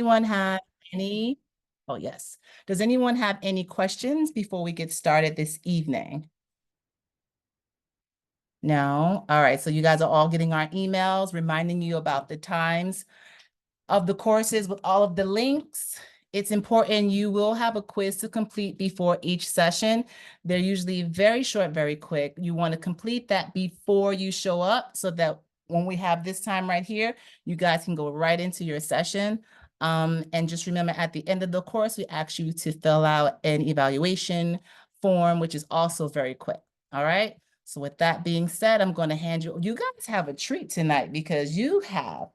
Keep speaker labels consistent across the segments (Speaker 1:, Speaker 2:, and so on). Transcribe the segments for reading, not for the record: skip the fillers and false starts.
Speaker 1: anyone have any? Oh, yes. Does anyone have any questions before we get started this evening? No? All right. So you guys are all getting our emails reminding you about the times of the courses with all of the links. It's important you will have a quiz to complete before each session. They're usually very short, very quick. You want to complete that before you show up so that when we have this time right here, you guys can go right into your session. And just remember, at the end of the course, we ask you to fill out an evaluation form, which is also very quick. All right. So with that being said, I'm going to hand you guys have a treat tonight because you have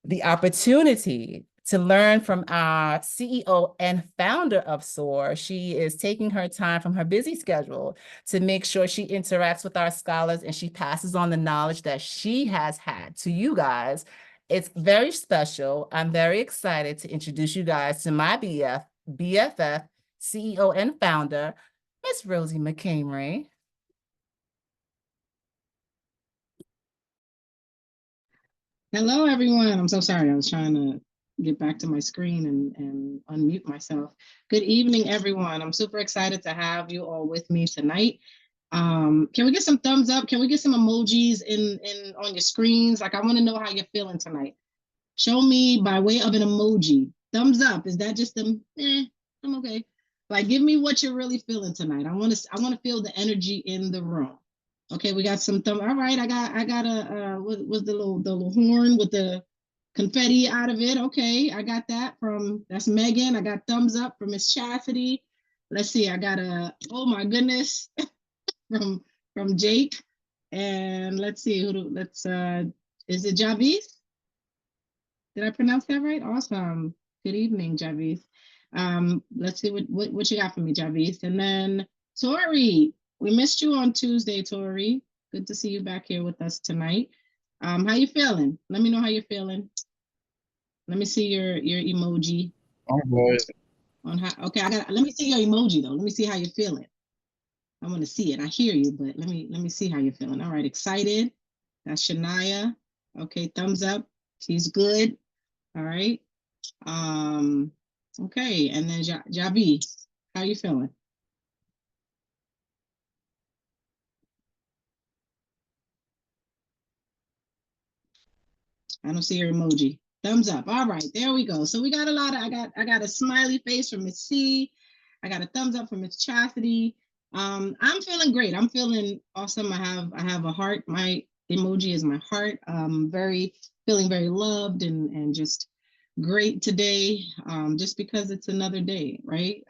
Speaker 1: the opportunity to learn from our CEO and founder of SOAR. She is taking her time from her busy schedule to make sure she interacts with our scholars and she passes on the knowledge that she has had to you guys. It's very special. I'm very excited to introduce you guys to my BFF, CEO and founder, Miss Rosie McCamery.
Speaker 2: Hello, everyone. I'm so sorry. I was trying to get back to my screen and unmute myself. Good evening, everyone. I'm super excited to have you all with me tonight. Can we get some thumbs up? Can we get some emojis in on your screens? Like, I want to know how you're feeling tonight. Show me by way of an emoji. Thumbs up. Is that just I'm okay. Like, give me what you're really feeling tonight. I want to feel the energy in the room. Okay, we got some thumb. All right, I got a what was the little horn with the confetti out of it. Okay, I got that that's Megan. I got thumbs up from Miss Chastity. Let's see, I got oh my goodness from Jake. And let's see is it Javis? Did I pronounce that right? Awesome. Good evening, Javis. Let's see what you got for me, Javis. And then Tori, we missed you on Tuesday, Tori. Good to see you back here with us tonight. How you feeling? Let me know how you're feeling. Let me see your emoji.
Speaker 3: I'm good.
Speaker 2: Okay, let me see your emoji though. Let me see how you're feeling. I want to see it. I hear you, but let me see how you're feeling. All right, excited. That's Shania. Okay, thumbs up. She's good. All right. Okay, and then Javi, how you feeling? I don't see your emoji. Thumbs up. All right, there we go. So we got a lot of I got a smiley face from Miss C. I got a thumbs up from Miss Chastity. I'm feeling great. I'm feeling awesome. I have a heart. My emoji is my heart. Feeling very loved and just great today. Just because it's another day, right?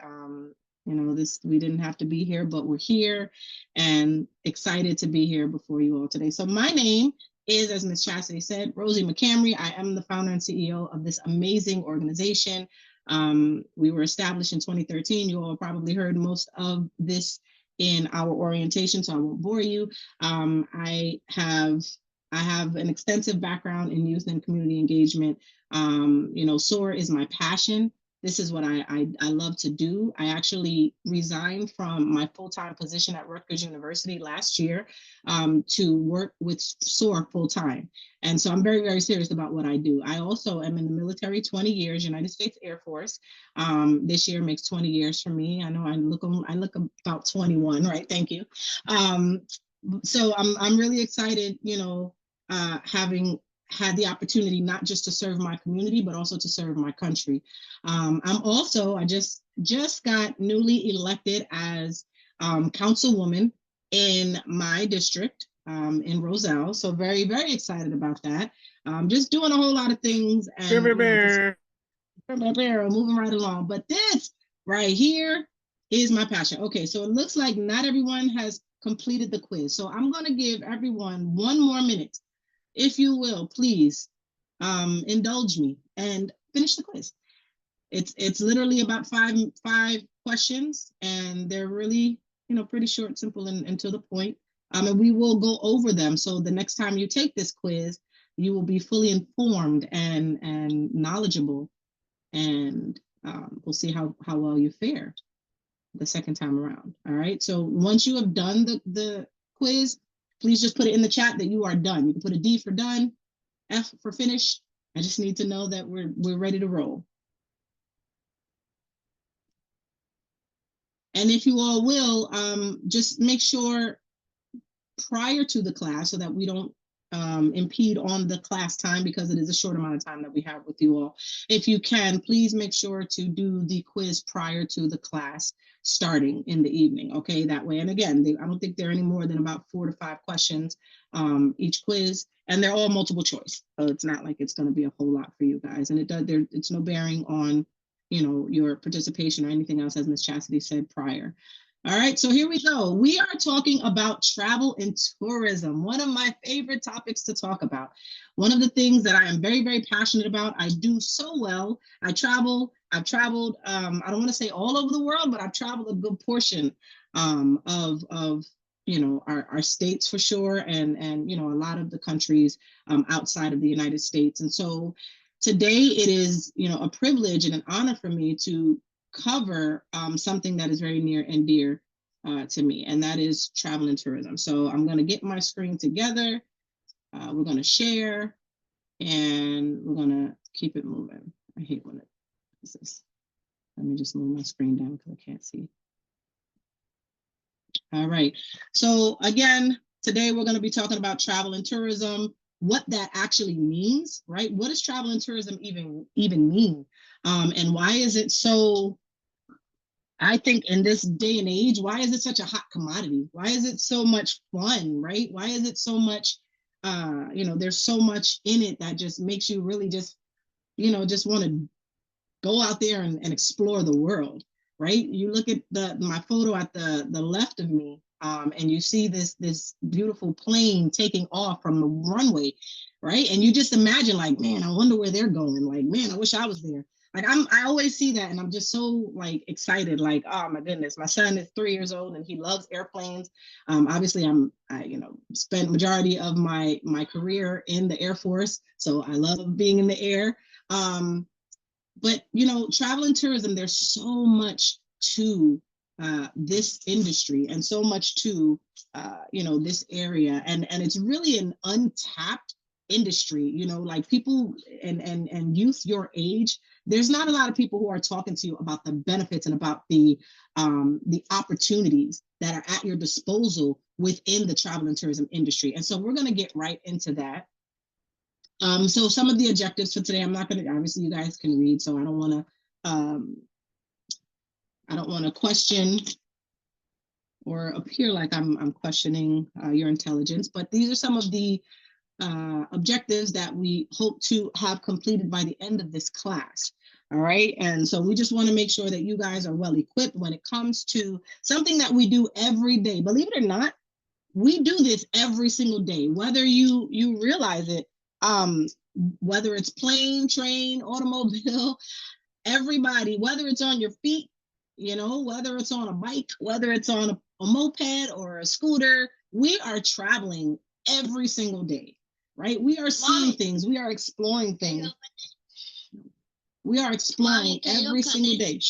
Speaker 2: We didn't have to be here, but we're here and excited to be here before you all today. So my name is, as Ms. Chastity said, Rosie McCamery. I am the founder and CEO of this amazing organization. We were established in 2013. You all probably heard most of this in our orientation, so I won't bore you. I have an extensive background in youth and community engagement. SOAR is my passion. This is what I love to do. I actually resigned from my full-time position at Rutgers University last year to work with SOAR full-time. And so I'm very, very serious about what I do. I also am in the military, 20 years, United States Air Force. This year makes 20 years for me. I know I look about 21, right? Thank you. So I'm really excited, having had the opportunity not just to serve my community, but also to serve my country. I just got newly elected as councilwoman in my district in Roselle. So very, very excited about that. Just doing a whole lot of things and moving right along. But this right here is my passion. Okay, so it looks like not everyone has completed the quiz. So I'm going to give everyone 1 more minute, if you will, please indulge me and finish the quiz. It's literally about five questions, and they're really pretty short, simple, and to the point. And we will go over them. So the next time you take this quiz, you will be fully informed and knowledgeable, and we'll see how well you fare the second time around. All right. So once you have done the quiz, please just put it in the chat that you are done. You can put a D for done, F for finish, I just need to know that we're ready to roll. And if you all will, just make sure prior to the class so that we don't impede on the class time, because it is a short amount of time that we have with you all. If you can, please make sure to do the quiz prior to the class starting in the evening, okay? That way, and again, I don't think there are any more than about 4 to 5 questions each quiz, and they're all multiple choice. So it's not like it's going to be a whole lot for you guys, and it's no bearing on, you know, your participation or anything else, as Ms. Chastity said prior. All right, so here we go. We are talking about travel and tourism, one of my favorite topics to talk about. One of the things that I am very, very passionate about. I do so well. I've traveled, I don't want to say all over the world, but I've traveled a good portion of you know, our states for sure, and you know, a lot of the countries outside of the United States. And so today it is, you know, a privilege and an honor for me to cover something that is very near and dear to me, and that is travel and tourism. So I'm going to get my screen together. We're going to share, and we're going to keep it moving. I hate when it does this. Let me just move my screen down because I can't see. All right. So again, today we're going to be talking about travel and tourism, what that actually means, right? What does travel and tourism even mean? And why is it so, I think in this day and age, why is it such a hot commodity? Why is it so much fun, right? Why is it so much, you know, there's so much in it that just makes you really just, you know, just want to go out there and explore the world, right? You look at my photo at the left of me, and you see this beautiful plane taking off from the runway, right? And you just imagine like, man, I wonder where they're going. Like, man, I wish I was there. Like I always see that, and I'm just so like excited. Like, oh my goodness, my son is 3 years old and he loves airplanes. Obviously, I you know, spent majority of my career in the Air Force, so I love being in the air. But you know, travel and tourism, there's so much to this industry, and so much to you know, this area, and it's really an untapped industry. You know, like people and youth your age, there's not a lot of people who are talking to you about the benefits and about the opportunities that are at your disposal within the travel and tourism industry. And so we're going to get right into that. So some of the objectives for today, I'm not going to, obviously you guys can read, so I don't want to question or appear like I'm questioning your intelligence, but these are some of the objectives that we hope to have completed by the end of this class. All right. And so we just want to make sure that you guys are well equipped when it comes to something that we do every day. Believe it or not, we do this every single day, whether you realize it, whether it's plane, train, automobile, everybody, whether it's on your feet, you know, whether it's on a bike, whether it's on a moped or a scooter, we are traveling every single day, right? We are seeing things, we are exploring things. We are exploring every single day.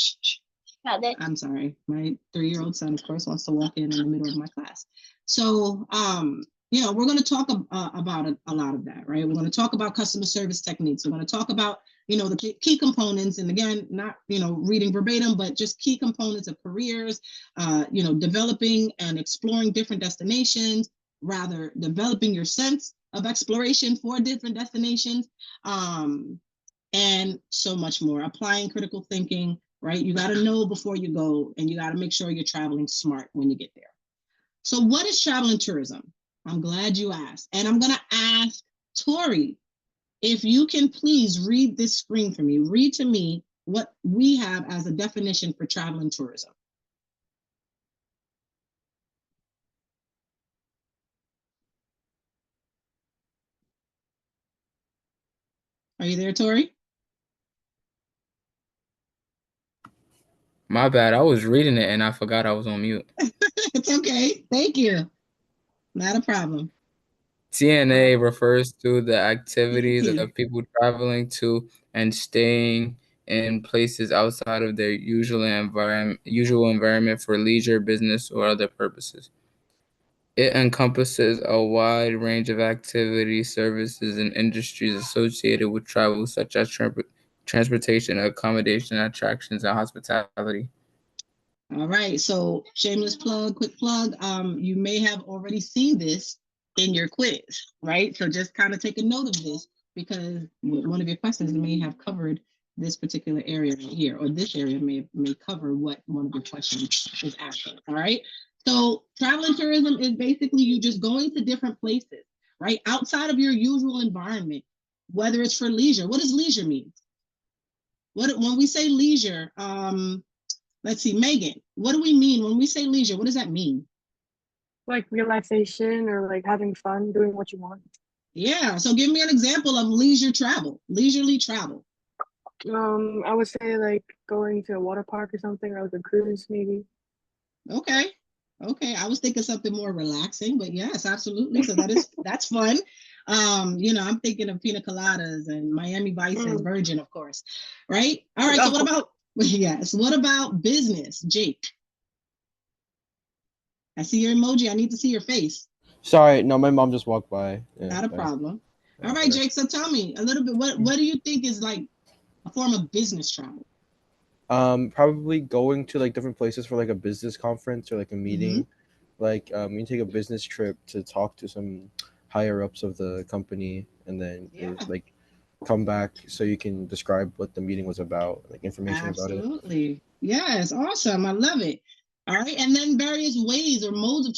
Speaker 2: I'm sorry, my 3-year-old son, of course, wants to walk in the middle of my class. So, you know, we're going to talk about a lot of that, right? We're going to talk about customer service techniques. We're going to talk about, you know, the key components. And again, not, you know, reading verbatim, but just key components of careers, you know, developing and exploring different destinations, rather developing your sense of exploration for different destinations, and so much more. Applying critical thinking, right? You got to know before you go, and you got to make sure you're traveling smart when you get there. So what is travel and tourism? I'm glad you asked. And I'm going to ask Tori, if you can please read this screen for me. Read to me what we have as a definition for travel and tourism. Are you there, Tori?
Speaker 3: My bad. I was reading it and I forgot I was on mute.
Speaker 2: It's okay. Thank you. Not a problem.
Speaker 3: TNA refers to the
Speaker 2: Thank
Speaker 3: activities
Speaker 2: you.
Speaker 3: of people traveling to and staying in places outside of their usual environment for leisure, business, or other purposes. It encompasses a wide range of activities, services, and industries associated with travel, such as transportation, accommodation, attractions, and hospitality.
Speaker 2: All right, so shameless plug, quick plug. You may have already seen this in your quiz, right? So just kind of take a note of this because one of your questions may have covered this particular area right here, or this area may cover what one of your questions is asking. All right. So travel and tourism is basically you just going to different places, right? Outside of your usual environment, whether it's for leisure. What does leisure mean? When we say leisure, let's see, Megan, what do we mean when we say leisure? What does that mean?
Speaker 4: Like relaxation or like having fun, doing what you want.
Speaker 2: Yeah, so give me an example of leisure travel, leisurely travel.
Speaker 4: I would say like going to a water park or something, or like a cruise maybe.
Speaker 2: Okay. Okay. I was thinking something more relaxing, but yes, absolutely. So that's fun. I'm thinking of pina coladas and Miami Vice and Virgin, of course. Right? All right. So what about yes, what about business, Jake? I see your emoji. I need to see your face.
Speaker 5: Sorry, no, my mom just walked by. Yeah,
Speaker 2: Not a
Speaker 5: sorry.
Speaker 2: problem.
Speaker 5: Yeah,
Speaker 2: All right,
Speaker 5: whatever.
Speaker 2: Jake. So tell me a little bit. What do you think is like a form of business travel?
Speaker 5: Probably going to like different places for like a business conference or like a meeting.
Speaker 2: Mm-hmm.
Speaker 5: Like you take a business trip to talk to some higher ups of the company, and then
Speaker 2: Yeah.
Speaker 5: like come back so you can describe what the meeting was about, like information about it.
Speaker 2: Absolutely. Yes, awesome. I love it. All right. And then various ways or modes of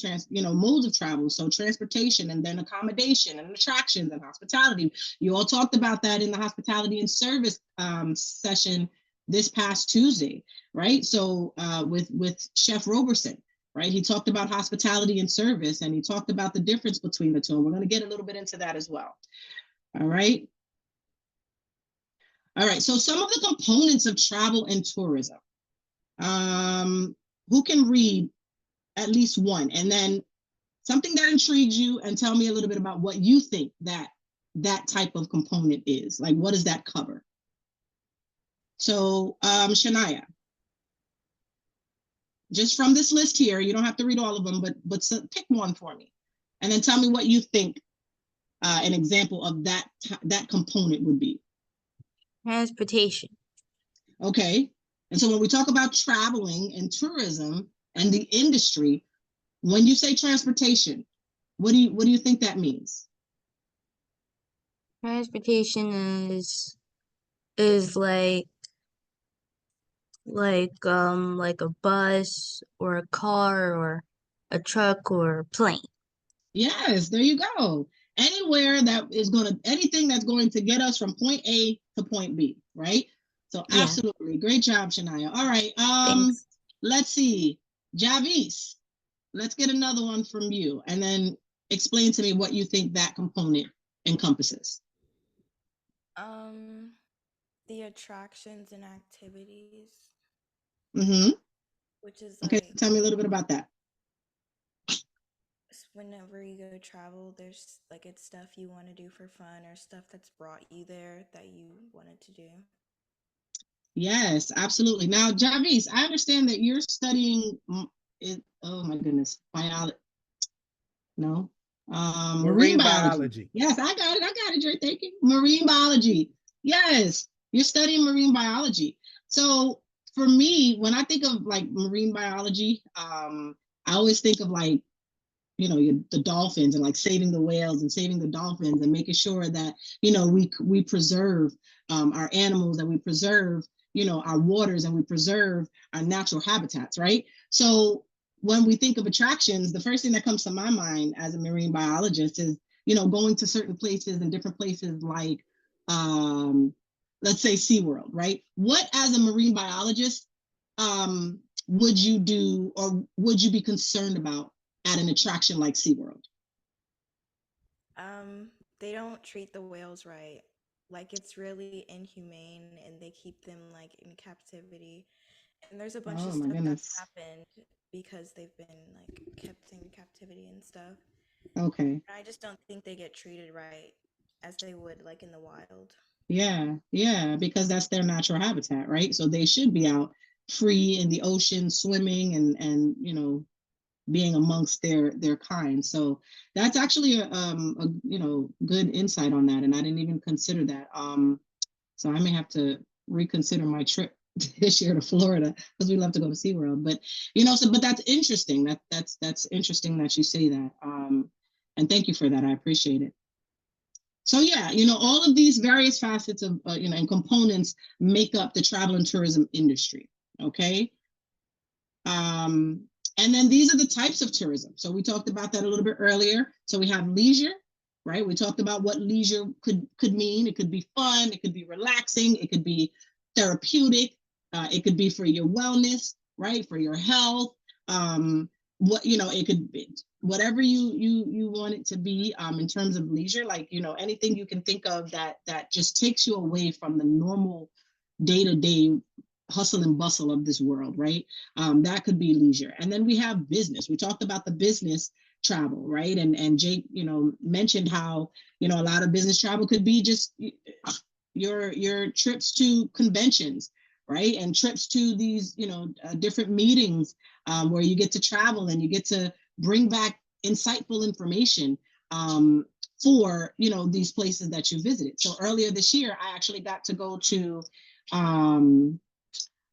Speaker 2: modes of travel. So transportation and then accommodation and attractions and hospitality. You all talked about that in the hospitality and service session this past Tuesday, right? So with Chef Roberson, right? He talked about hospitality and service, and he talked about the difference between the two. And we're going to get a little bit into that as well. All right. All right, so some of the components of travel and tourism. Who can read at least one? And then something that intrigues you, and tell me a little bit about what you think that type of component is. Like, what does that cover? So, Shania, just from this list here, you don't have to read all of them, but pick one for me. And then tell me what you think an example of that component would be.
Speaker 6: Transportation.
Speaker 2: Okay. And so when we talk about traveling and tourism and the industry, when you say transportation, what do you think that means?
Speaker 6: Transportation is like a bus or a car or a truck or a plane.
Speaker 2: Yes, there you go. Anywhere that is anything that's going to get us from point A to point B, right? So
Speaker 6: Yeah.
Speaker 2: absolutely. Great job, Shania. All right.
Speaker 6: Thanks.
Speaker 2: Let's see. Javis, let's get another one from you and then explain to me what you think that component encompasses.
Speaker 7: The attractions and activities,
Speaker 2: Mm-hmm.
Speaker 7: which is
Speaker 2: Okay,
Speaker 7: like
Speaker 2: tell me a little bit about that.
Speaker 7: whenever you go travel, there's like it's stuff you want to do for fun or stuff that's brought you there that you wanted to do.
Speaker 2: Yes, absolutely. Now, Javis, I understand that you're studying oh my goodness, biology. No. Marine biology. Yes, I got it, Dre. Thank you. Marine biology. Yes, you're studying marine biology. So for me, when I think of like marine biology, I always think of like, the dolphins and like saving the whales and saving the dolphins and making sure that, we preserve our animals and we preserve, our waters and we preserve our natural habitats, right? So when we think of attractions, the first thing that comes to my mind as a marine biologist is, going to certain places and different places like, let's say SeaWorld, right? What as a marine biologist would you do or would you be concerned about at an attraction like SeaWorld?
Speaker 7: They don't treat the whales right. Like it's really inhumane and they keep them like in captivity. And there's a bunch
Speaker 2: Oh
Speaker 7: of
Speaker 2: my
Speaker 7: stuff that's
Speaker 2: goodness.
Speaker 7: happened because they've been like kept in captivity and stuff.
Speaker 2: Okay.
Speaker 7: I just don't think they get treated right as they would like in the wild.
Speaker 2: Yeah, because that's their natural habitat, right? So they should be out free in the ocean, swimming and being amongst their kind. So that's actually a good insight on that, and I didn't even consider that. So I may have to reconsider my trip this year to Florida because we love to go to SeaWorld. But but that's interesting. That's interesting that you say that. And thank you for that. I appreciate it. So yeah, all of these various facets of and components make up the travel and tourism industry. Okay. And then these are the types of tourism. So we talked about that a little bit earlier. So we have leisure, right? We talked about what leisure could mean. It could be fun, it could be relaxing, it could be therapeutic, it could be for your wellness, right? For your health. It could be whatever you want it to be in terms of leisure, like anything you can think of that just takes you away from the normal day-to-day hustle and bustle of this world, right? That could be leisure. And then we have business. We talked about the business travel, right? And Jake, mentioned how, a lot of business travel could be just your trips to conventions, right? And trips to these, different meetings where you get to travel and you get to bring back insightful information for, these places that you visited. So earlier this year, I actually got to go to,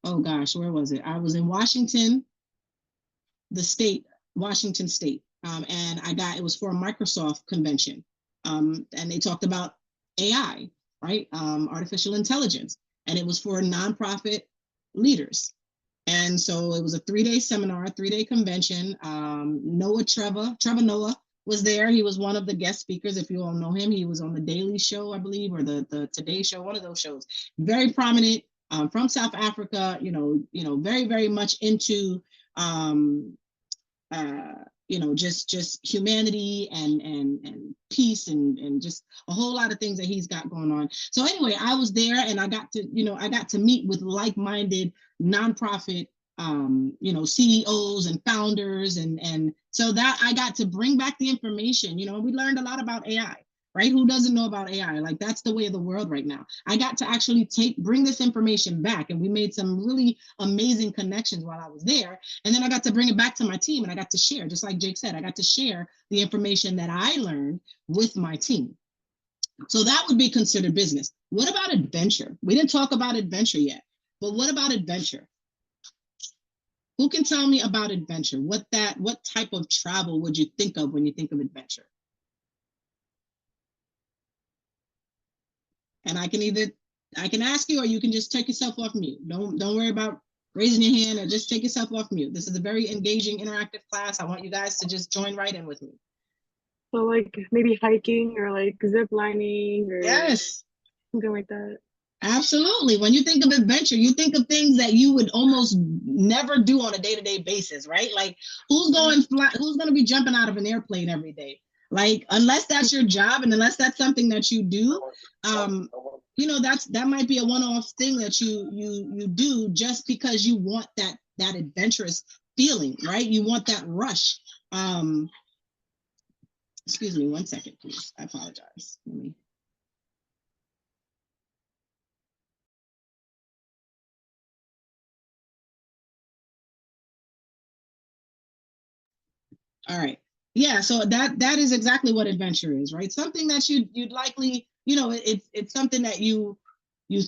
Speaker 2: oh gosh, where was it? I was in Washington State. And it was for a Microsoft convention. And they talked about AI, right? Artificial intelligence. And it was for nonprofit leaders. And so it was a 3-day seminar, 3-day convention. Trevor Noah was there. He was one of the guest speakers. If you all know him, he was on the Daily Show, I believe, or the Today Show, one of those shows. Very prominent, from South Africa, very, very much into just humanity and peace and just a whole lot of things that he's got going on. So anyway, I was there and I got to meet with like-minded nonprofit CEOs and founders, and so that I got to bring back the information. We learned a lot about AI. Right? Who doesn't know about AI? Like, that's the way of the world right now. I got to actually bring this information back, and we made some really amazing connections while I was there. And then I got to bring it back to my team, and I got to share, just like Jake said, I got to share the information that I learned with my team. So that would be considered business. What about adventure? We didn't talk about adventure yet, but what about adventure? Who can tell me about adventure? What type of travel would you think of when you think of adventure? And I can ask you, or you can just take yourself off mute. Don't worry about raising your hand, or just take yourself off mute. This is a very engaging, interactive class. I want you guys to just join right in with me.
Speaker 4: So like maybe hiking or like zip lining or
Speaker 2: Yes,
Speaker 4: something like that.
Speaker 2: Absolutely. When you think of adventure, you think of things that you would almost never do on a day-to-day basis, right? Like who's going to be jumping out of an airplane every day? Like, unless that's your job and unless that's something that you do, that might be a one-off thing that you do just because you want that adventurous feeling, right? You want that rush. Excuse me 1 second, please. I apologize. Let me. All right. Yeah, so that is exactly what adventure is, right? Something that you'd likely, it's something that you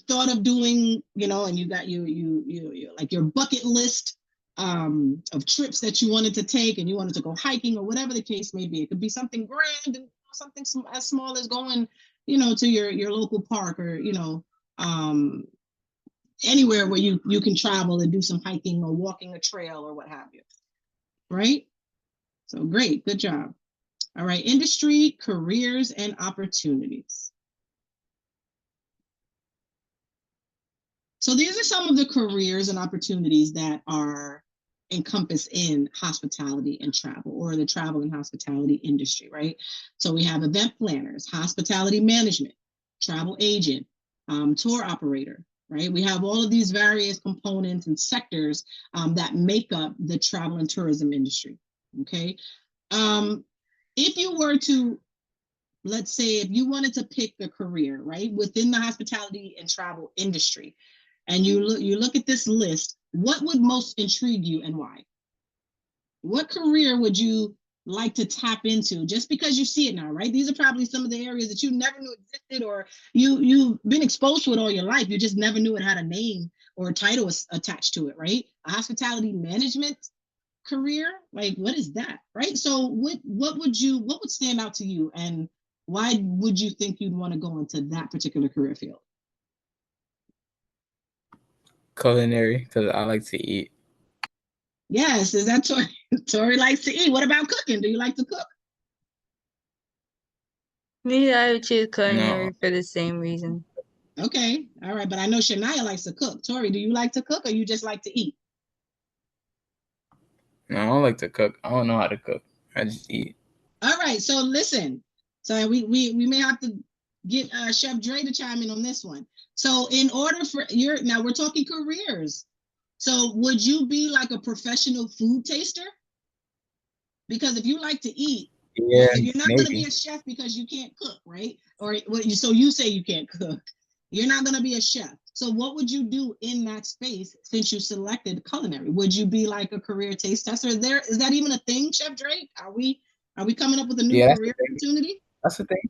Speaker 2: thought of doing, and you got you like your bucket list of trips that you wanted to take, and you wanted to go hiking or whatever the case may be. It could be something grand and something as small as going, to your local park, or anywhere where you can travel and do some hiking or walking a trail or what have you, right? So great, good job. All right, industry, careers, and opportunities. So these are some of the careers and opportunities that are encompassed in hospitality and travel, or the travel and hospitality industry, right? So we have event planners, hospitality management, travel agent, tour operator, right? We have all of these various components and sectors that make up the travel and tourism industry, okay? If you were to, let's say, if you wanted to pick a career, right, within the hospitality and travel industry, and you look at this list, what would most intrigue you and why? What career would you like to tap into just because you see it now, right? These are probably some of the areas that you never knew existed, or you've been exposed to it all your life. You just never knew it had a name or a title attached to it, right? A hospitality management career, like what is that, right? So what would stand out to you, and why would you think you'd want to go into that particular career field?
Speaker 3: Culinary, because I like to eat.
Speaker 2: Yes, is that Tori? Tori likes to eat. What about cooking? Do you like to cook?
Speaker 6: Maybe I would choose
Speaker 3: No,
Speaker 6: culinary for the same reason.
Speaker 2: Okay, all right, but I know Shania likes to cook. Tori, do you like to cook, or you just like to eat?
Speaker 3: no, I don't like to cook. I don't know how to cook. I just eat.
Speaker 2: All right, so listen. So we may have to get Chef Dre to chime in on this one. So in order for now we're talking careers. So would you be like a professional food taster? Because if you like to eat,
Speaker 3: Yeah,
Speaker 2: if you're not going to be
Speaker 3: maybe.
Speaker 2: a chef because you can't cook, right? Or so you say you can't cook, you're not going to be a chef. So what would you do in that space since you selected culinary? Would you be like a career taste tester? Is that even a thing, Chef Drake? Are we coming up with a new
Speaker 3: Yeah, that's
Speaker 2: career
Speaker 3: the thing.
Speaker 2: opportunity?
Speaker 3: That's the thing.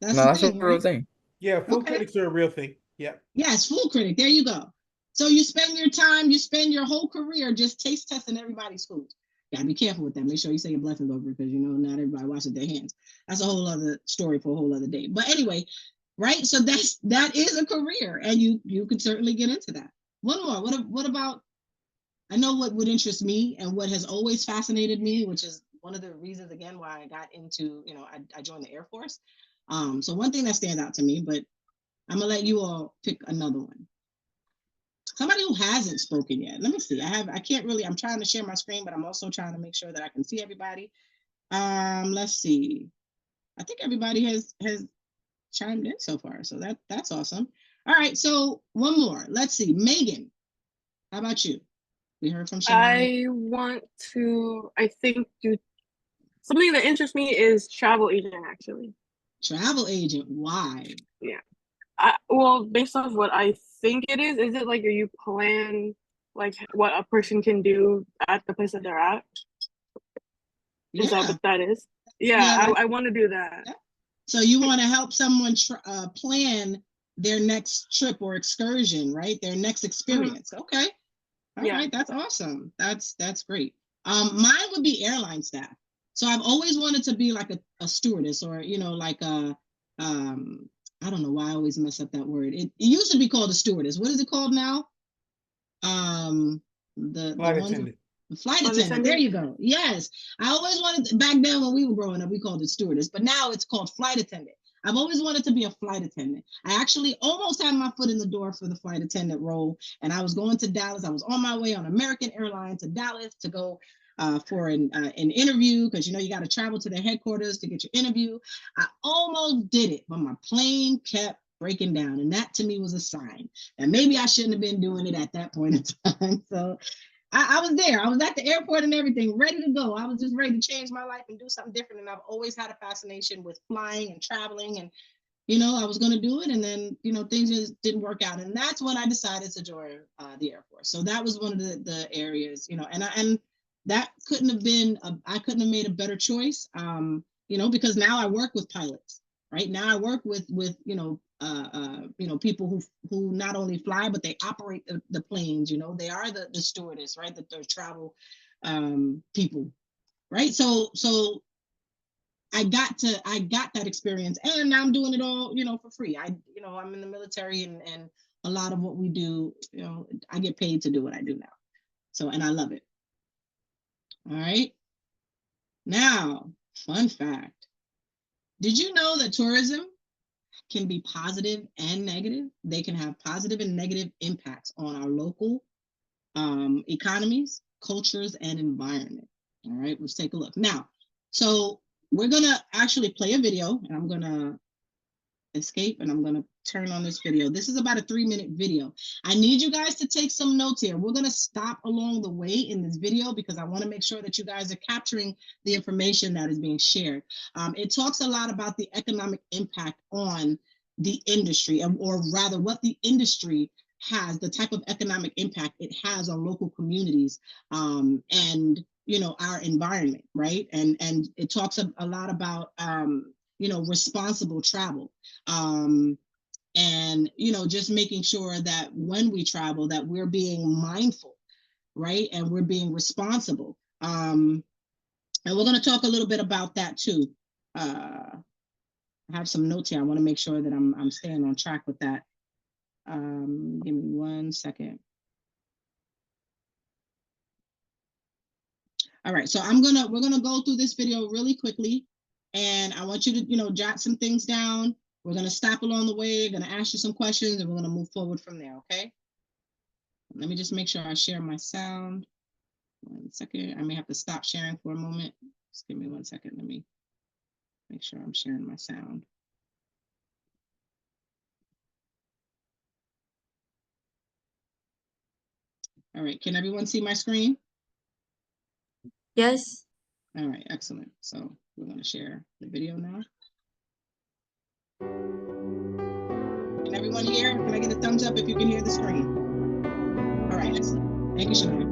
Speaker 2: That's
Speaker 3: No,
Speaker 2: the
Speaker 3: that's a
Speaker 2: thing,
Speaker 3: real
Speaker 2: right?
Speaker 3: thing.
Speaker 8: Yeah, food
Speaker 2: Okay.
Speaker 8: critics are a real thing. Yeah.
Speaker 2: Yes, food critic. There you go. So you spend your time, you spend your whole career just taste testing everybody's food. Gotta be careful with that. Make sure you say your blessings over, because you know not everybody washes their hands. That's a whole other story for a whole other day. But anyway, right? So that is a career, and you could certainly get into that. One more. What about? I know what would interest me and what has always fascinated me, which is one of the reasons again why I got into, I joined the Air Force. So one thing that stands out to me, but I'm gonna let you all pick another one. Somebody who hasn't spoken yet. Let me see. I can't really, I'm trying to share my screen, but I'm also trying to make sure that I can see everybody. Let's see. I think everybody has chimed in so far. So that's awesome. All right. So one more. Let's see. Megan, how about you? We heard from Shania.
Speaker 4: I want to, I think, do something that interests me is travel agent, actually.
Speaker 2: Travel agent. Why?
Speaker 4: Yeah. Well, based off what I think it is it like you plan like what a person can do at the place that they're at? Is that
Speaker 2: Yeah.
Speaker 4: what that is? Yeah,
Speaker 2: Yeah.
Speaker 4: I want to do that.
Speaker 2: Yeah. So you want to help someone plan their next trip or excursion, right? Their next experience. Okay. All
Speaker 4: Yeah.
Speaker 2: right, that's awesome. That's great. Mine would be airline staff. So I've always wanted to be like a stewardess, or like a I don't know why I always mess up that word. It used to be called a stewardess. What is it called now? The
Speaker 8: Flight
Speaker 2: ones
Speaker 8: attendant.
Speaker 2: the flight
Speaker 4: Flight
Speaker 2: attendant. There
Speaker 4: attendant?
Speaker 2: you go. Yes, I always wanted back then when we were growing up, we called it stewardess, but now it's called flight attendant. I've always wanted to be a flight attendant. I actually almost had my foot in the door for the flight attendant role, and I was going to Dallas. I was on my way on American Airlines to Dallas to go for an interview, because you got to travel to their headquarters to get your interview. I almost did it, but my plane kept breaking down, and that to me was a sign that maybe I shouldn't have been doing it at that point in time. So I was there. I was at the airport and everything, ready to go. I was just ready to change my life and do something different. And I've always had a fascination with flying and traveling. And, I was going to do it. And then, things just didn't work out. And that's when I decided to join the Air Force. So that was one of the areas, and that couldn't have been, I couldn't have made a better choice, because now I work with pilots, right? Now I work with people who not only fly, but they operate the planes. They are the stewardess, right? The travel people, right? So I got that experience, and now I'm doing it all, for free. I'm in the military, and a lot of what we do, I get paid to do what I do now. So, and I love it. All right. Now, fun fact. Did you know that tourism can be positive and negative? They can have positive and negative impacts on our local economies, cultures, and environment. All right, let's take a look. Now, so we're gonna actually play a video, and I'm gonna escape, and I'm gonna turn on this video. This is about a 3-minute video. I need you guys to take some notes here. We're gonna stop along the way in this video because I want to make sure that you guys are capturing the information that is being shared. It talks a lot about the economic impact on the industry, or rather what the industry has, the type of economic impact it has on local communities, and our environment, right? And it talks a lot about responsible travel, and just making sure that when we travel that we're being mindful, right? And we're being responsible. And we're going to talk a little bit about that too. I have some notes here. I want to make sure that I'm staying on track with that. Give me 1 second. All right, so we're gonna go through this video really quickly, and I want you to jot some things down. We're gonna stop along the way, gonna ask you some questions, and we're gonna move forward from there. Okay. Let me just make sure I share my sound. 1 second. I may have to stop sharing for a moment. Just give me 1 second. Let me make sure I'm sharing my sound. All right, can everyone see my screen?
Speaker 6: Yes.
Speaker 2: All right, excellent. So we're going to share the video now. Can everyone hear? Can I get a thumbs up if you can hear the screen? All right, excellent. Thank you, Shania.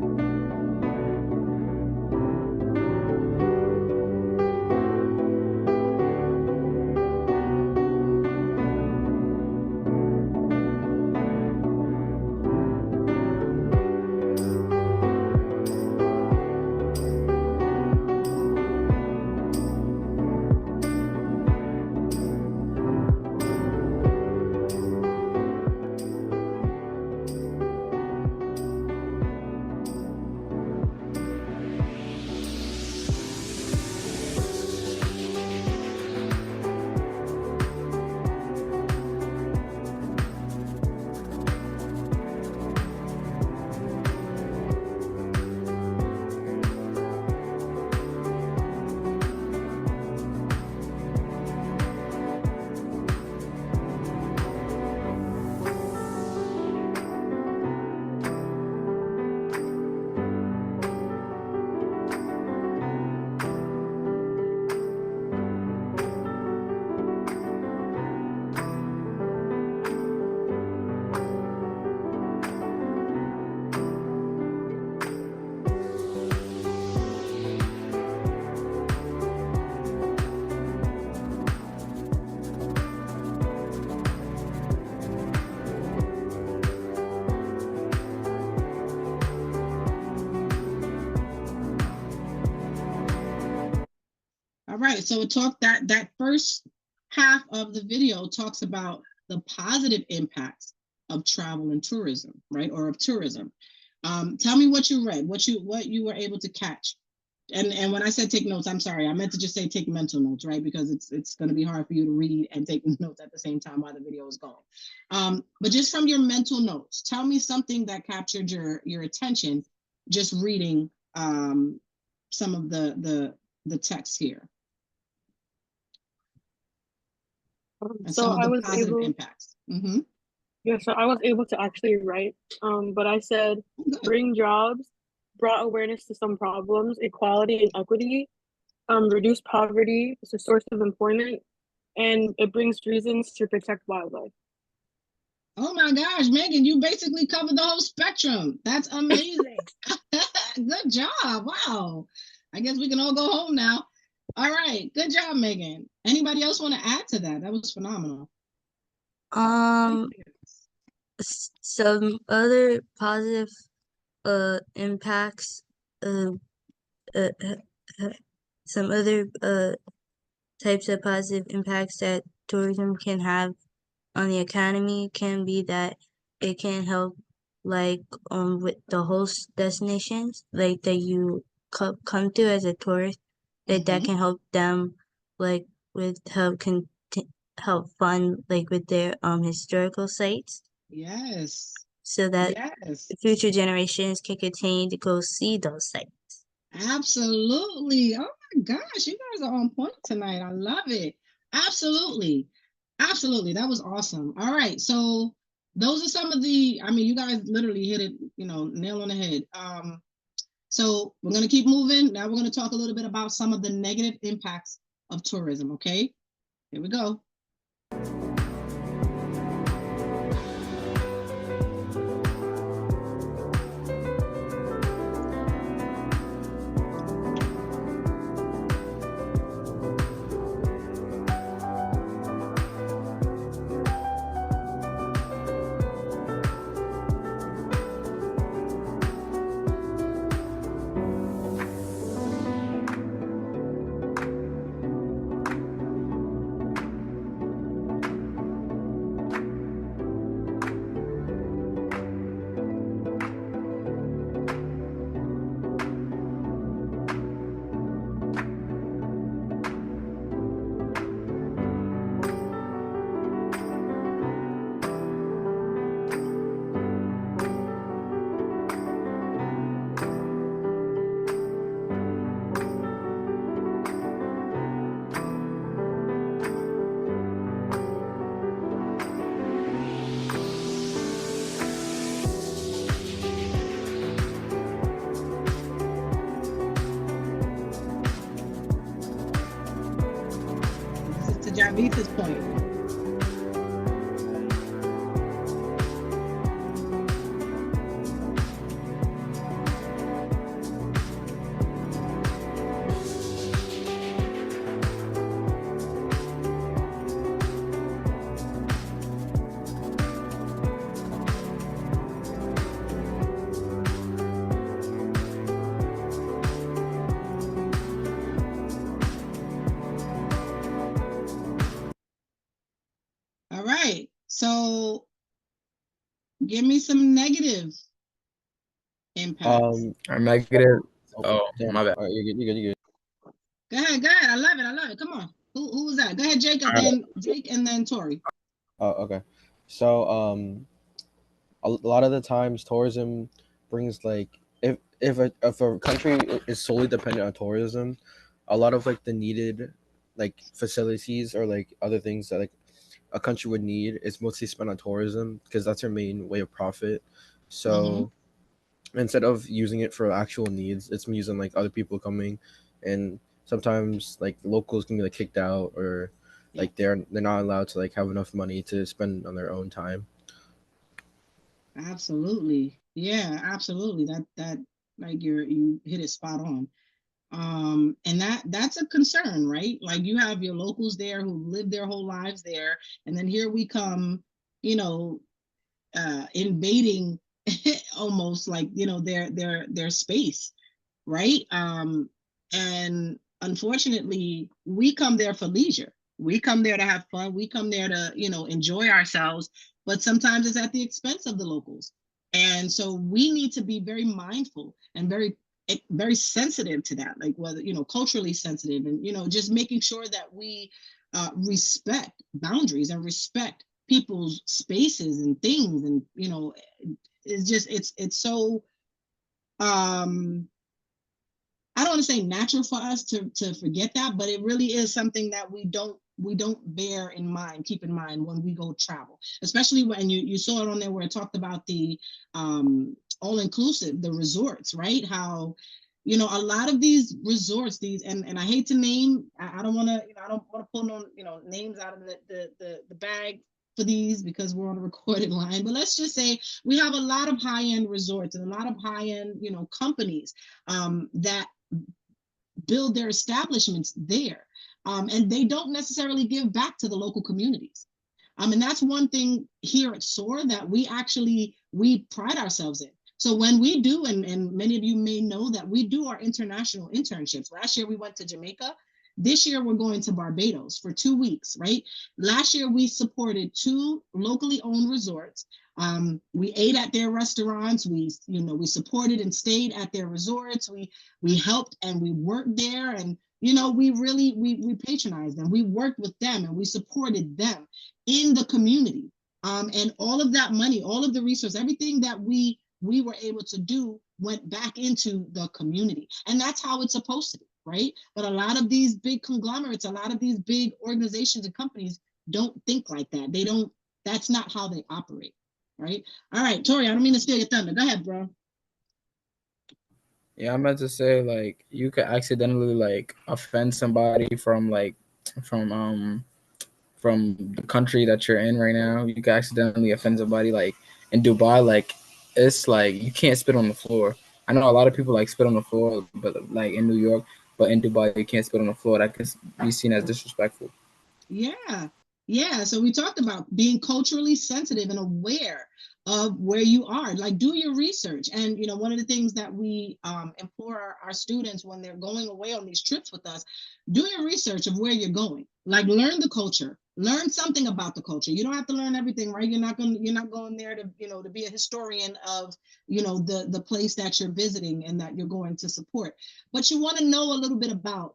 Speaker 2: All right, so that first half of the video talks about the positive impacts of travel and tourism, right? Or of tourism. Tell me what you read, what you were able to catch. And when I said take notes, I'm sorry, I meant to just say take mental notes, right? Because it's going to be hard for you to read and take notes at the same time while the video is going. But just from your mental notes, tell me something that captured your attention just reading some of the text here. And
Speaker 4: So
Speaker 2: some of
Speaker 4: I
Speaker 2: the
Speaker 4: was
Speaker 2: positive
Speaker 4: able,
Speaker 2: impacts. Mm-hmm.
Speaker 4: yeah, so I was able to actually write, but I said bring jobs, brought awareness to some problems, equality and equity, reduce poverty, it's a source of employment, and it brings reasons to protect wildlife.
Speaker 2: Oh my gosh, Megan, you basically covered the whole spectrum. That's amazing. Good job. Wow. I guess we can all go home now. All right. Good job, Megan. Anybody else want to add to that? That was phenomenal.
Speaker 6: Some other positive impacts some other types of positive impacts that tourism can have on the economy can be that it can help with the host destinations like that you come to as a tourist, that can help them with help fund with their historical sites.
Speaker 2: Yes.
Speaker 6: So that future generations can continue to go see those sites.
Speaker 2: Absolutely. Oh my gosh, you guys are on point tonight. I love it. Absolutely. Absolutely. That was awesome. All right. So those are some of the, you guys literally hit it, nail on the head. So we're going to keep moving. Now we're going to talk a little bit about some of the negative impacts of tourism. Okay. Here we go. Lisa's point. All right, so give me some negative impacts.
Speaker 3: Or negative. Oh,
Speaker 5: damn.
Speaker 3: my bad.
Speaker 5: All right, you're good. You're good.
Speaker 2: Go ahead. I love it. Come on. Who was that? Go ahead, Jake, and then Jake, and then Tori.
Speaker 5: Oh, okay. So a lot of the times tourism brings like if a country is solely dependent on tourism, a lot of like the needed like facilities or like other things that like a country would need is mostly spent on tourism because that's their main way of profit. So instead of using it for actual needs, it's using like other people coming, and sometimes like locals can be like kicked out or like they're not allowed to like have enough money to spend on their own time.
Speaker 2: Absolutely. Yeah, absolutely. That like you hit it spot on. And that's a concern, right? Like you have your locals there who live their whole lives there, and then here we come, you know, invading almost like, you know, their space, right? And unfortunately, we come there for leisure. We come there to have fun. We come there to, you know, enjoy ourselves, but sometimes it's at the expense of the locals. And so we need to be very mindful and very sensitive to that, like whether, you know, culturally sensitive, and, you know, just making sure that we respect boundaries and respect people's spaces and things. And, you know, it's just, it's so, I don't want to say natural for us to forget that, but it really is something that we don't keep in mind when we go travel, especially when you saw it on there where it talked about the all-inclusive, the resorts, right? How, you know, a lot of these resorts, and I hate to name, I don't want to, you know, I don't want to pull no, you know, names out of the bag for these because we're on a recorded line, but let's just say we have a lot of high-end resorts and a lot of high-end, you know, companies that build their establishments there. And they don't necessarily give back to the local communities. And that's one thing here at SOAR that we pride ourselves in. So when we do, and many of you may know that we do our international internships. Last year we went to Jamaica. This year we're going to Barbados for 2 weeks, right? Last year we supported 2 locally owned resorts. We ate at their restaurants. We supported and stayed at their resorts. We helped and we worked there, and, you know, we patronized them. We worked with them and we supported them in the community. And all of that money, all of the resources, everything that we were able to do went back into the community. And that's how it's supposed to be, right? But a lot of these big conglomerates, a lot of these big organizations and companies don't think like that. That's not how they operate, right? All right, Tori, I don't mean to steal your thunder. Go ahead, bro.
Speaker 3: Yeah, I'm about to say, like, you could accidentally like offend somebody from the country that you're in right now. You could accidentally offend somebody like in Dubai. Like, it's like you can't spit on the floor. I know a lot of people like spit on the floor, but like in New York, but in Dubai you can't spit on the floor. That could be seen as disrespectful.
Speaker 2: Yeah. So we talked about being culturally sensitive and aware of where you are. Like, do your research. And, you know, one of the things that we implore our students when they're going away on these trips with us, do your research of where you're going. Like, learn the culture, learn something about the culture. You don't have to learn everything, right? You're not going there to, you know, to be a historian of, you know, the place that you're visiting and that you're going to support. But you want to know a little bit about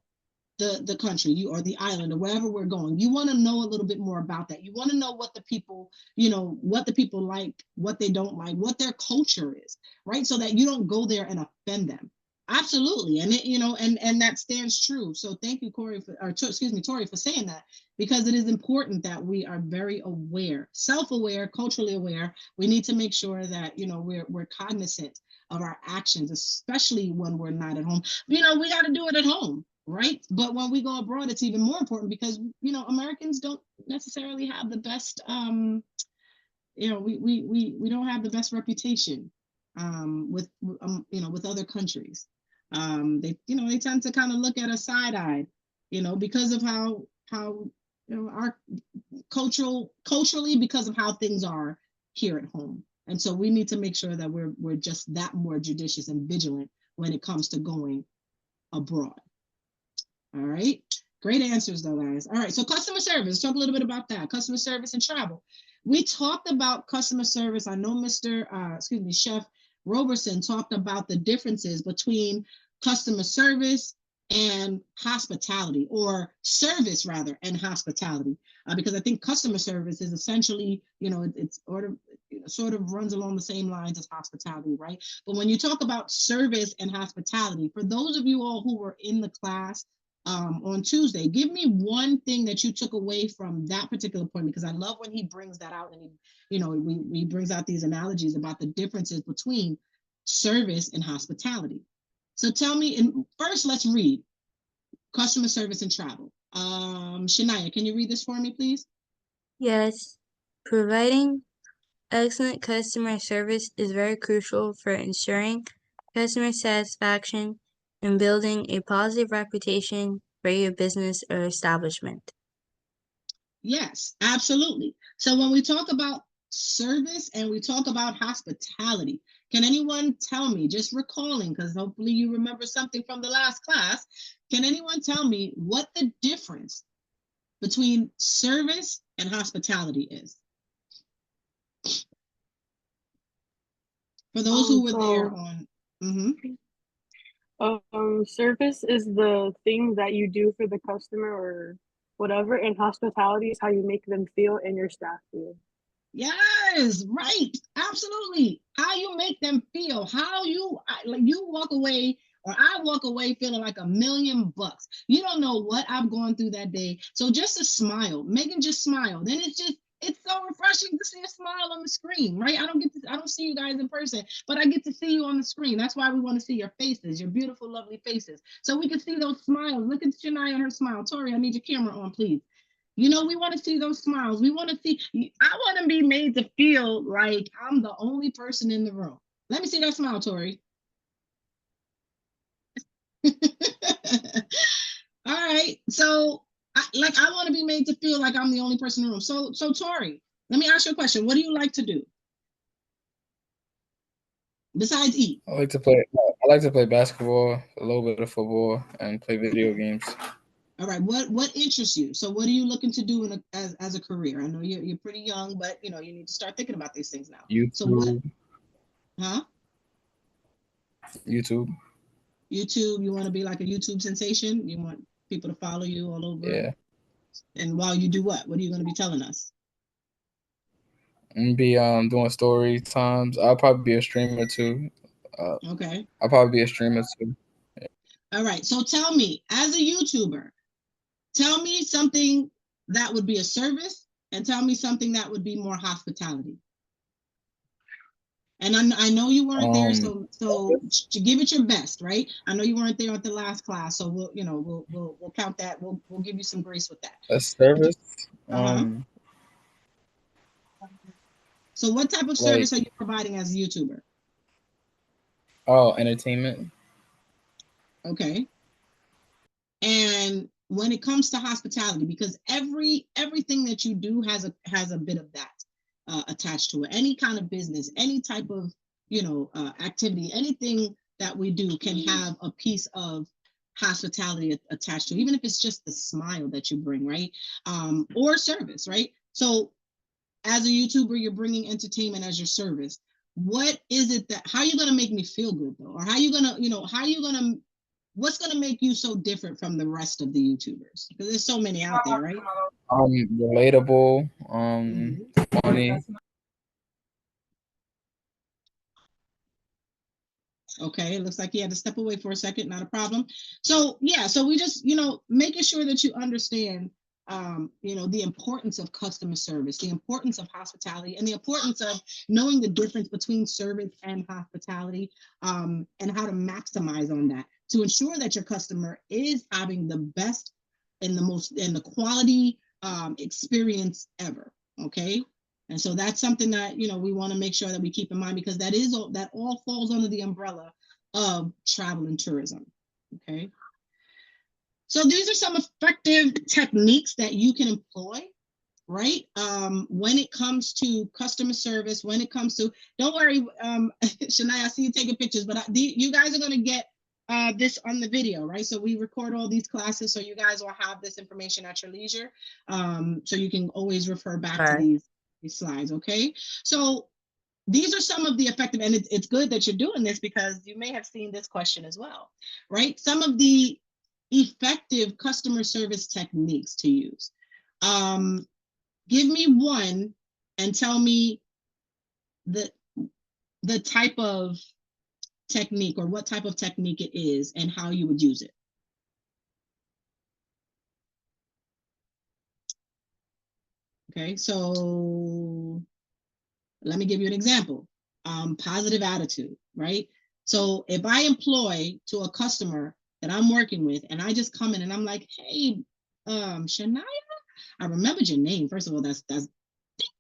Speaker 2: the country or the island or wherever we're going. You want to know a little bit more about that. You want to know what the people, you know, what the people like, what they don't like, what their culture is, right? So that you don't go there and offend them. Absolutely. And it, you know, and that stands true. So thank you, Tori, Tori, for saying that, because it is important that we are very aware, self-aware, culturally aware. We need to make sure that, you know, we're cognizant of our actions, especially when we're not at home. You know, we got to do it at home. right? But when we go abroad, it's even more important because, you know, Americans don't necessarily have the best, you know, we don't have the best reputation with, you know, with other countries. They, you know, they tend to kind of look at us side-eyed, you know, because of how, you know, our culturally, because of how things are here at home. And so we need to make sure that we're just that more judicious and vigilant when it comes to going abroad. All right. Great answers though, guys. All right. So customer service, talk a little bit about that. Customer service and travel. We talked about customer service. I know Chef Roberson talked about the differences between customer service and hospitality, or service rather, and hospitality, because I think customer service is essentially, you know, it's sort of runs along the same lines as hospitality, right? But when you talk about service and hospitality, for those of you all who were in the class on Tuesday, give me one thing that you took away from that particular point, because I love when he brings that out, and he, you know, he brings out these analogies about the differences between service and hospitality. So tell me, and first let's read customer service and travel. Shania, can you read this for me, please?
Speaker 6: Yes, providing excellent customer service is very crucial for ensuring customer satisfaction and building a positive reputation for your business or establishment.
Speaker 2: Yes, absolutely. So when we talk about service and we talk about hospitality, can anyone tell me, just recalling, because hopefully you remember something from the last class, can anyone tell me what the difference between service and hospitality is? For those who were there on,
Speaker 4: service is the thing that you do for the customer or whatever, and hospitality is how you make them feel and your staff feel.
Speaker 2: Yes, right. Absolutely. How you make them feel, how you, like, you walk away, or I walk away feeling like $1,000,000. You don't know what I've gone through that day. So just a smile, Megan, just smile. Then it's so refreshing to see a smile on the screen, right? I don't see you guys in person, but I get to see you on the screen. That's why we want to see your faces, your beautiful, lovely faces. So we can see those smiles. Look at Shania and her smile. Tori, I need your camera on, please. You know, we want to see those smiles. We want to see, I want to be made to feel like I'm the only person in the room. Let me see that smile, Tori. All right. So, I want to be made to feel like I'm the only person in the room. So Tori, let me ask you a question. What do you like to do besides eat?
Speaker 3: I like to play basketball, a little bit of football, and play video games.
Speaker 2: All right. What interests you? So what are you looking to do as a career? I know you're pretty young, but you know, you need to start thinking about these things now.
Speaker 3: YouTube.
Speaker 2: So what? Huh?
Speaker 3: YouTube.
Speaker 2: You want to be like a YouTube sensation? You want people to follow you all over?
Speaker 3: Yeah.
Speaker 2: And while you do what? What are you going to be telling us?
Speaker 3: And be doing story times. I'll probably be a streamer too.
Speaker 2: Okay.
Speaker 3: I'll probably be a streamer too.
Speaker 2: Yeah. All right. So tell me, as a YouTuber, tell me something that would be a service, and tell me something that would be more hospitality. And I know you weren't there, so give it your best, right? I know you weren't there at the last class, so we'll count that. We'll give you some grace with that.
Speaker 3: A service.
Speaker 2: So what type of service are you providing as a YouTuber?
Speaker 3: Oh, entertainment.
Speaker 2: Okay. And when it comes to hospitality, because everything that you do has a bit of that attached to it. Any kind of business, any type of activity, anything that we do can have a piece of hospitality attached to it, even if it's just the smile that you bring, right? Or service, right? So as a YouTuber, you're bringing entertainment as your service. What is it how are you going to make me feel good though? Or how are you going to, what's going to make you so different from the rest of the YouTubers? Because there's so many out there, right?
Speaker 3: Relatable, funny.
Speaker 2: Okay, it looks like he had to step away for a second, not a problem. So yeah, so we just, making sure that you understand, the importance of customer service, the importance of hospitality, and the importance of knowing the difference between service and hospitality, and how to maximize on that. to ensure that your customer is having the best and the quality experience ever. Okay. And so that's something that, we want to make sure that we keep in mind, because that all falls under the umbrella of travel and tourism. Okay. So these are some effective techniques that you can employ, right? When it comes to customer service, when it comes to, don't worry, Shania, I see you taking pictures, but you guys are going to get this on the video, right? So we record all these classes, so you guys will have this information at your leisure. So you can always refer back to these slides, okay? So these are some of the effective, and it's good that you're doing this, because you may have seen this question as well, right? Some of the effective customer service techniques to use. Give me one and tell me the type of technique, or what type of technique it is, and how you would use it. Okay, so let me give you an example. Positive attitude, right? So if I employ to a customer that I'm working with, and I just come in and I'm like, hey, Shania, I remembered your name. First of all, that's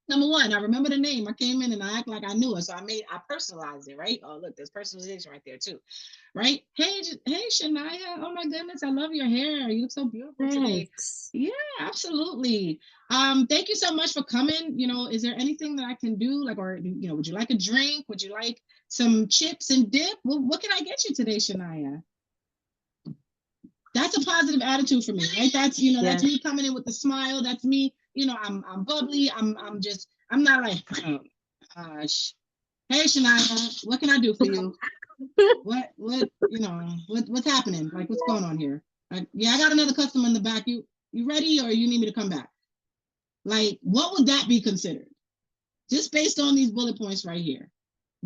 Speaker 2: number one. I remember the name. I came in and I act like I knew it, so I personalized it, right? Oh, look, there's personalization right there too, right? Hey, Shania. Oh my goodness, I love your hair. You look so beautiful today. Yeah, absolutely. Thank you so much for coming. Is there anything that I can do? Like, or would you like a drink? Would you like some chips and dip? What can I get you today, Shania? That's a positive attitude for me, right? That's that's me coming in with a smile. That's me. I'm bubbly. I'm not like, oh, gosh. Hey, Shania, what can I do for you? What's happening? Like, what's going on here? Yeah, I got another customer in the back. You ready, or you need me to come back? Like, what would that be considered? Just based on these bullet points right here.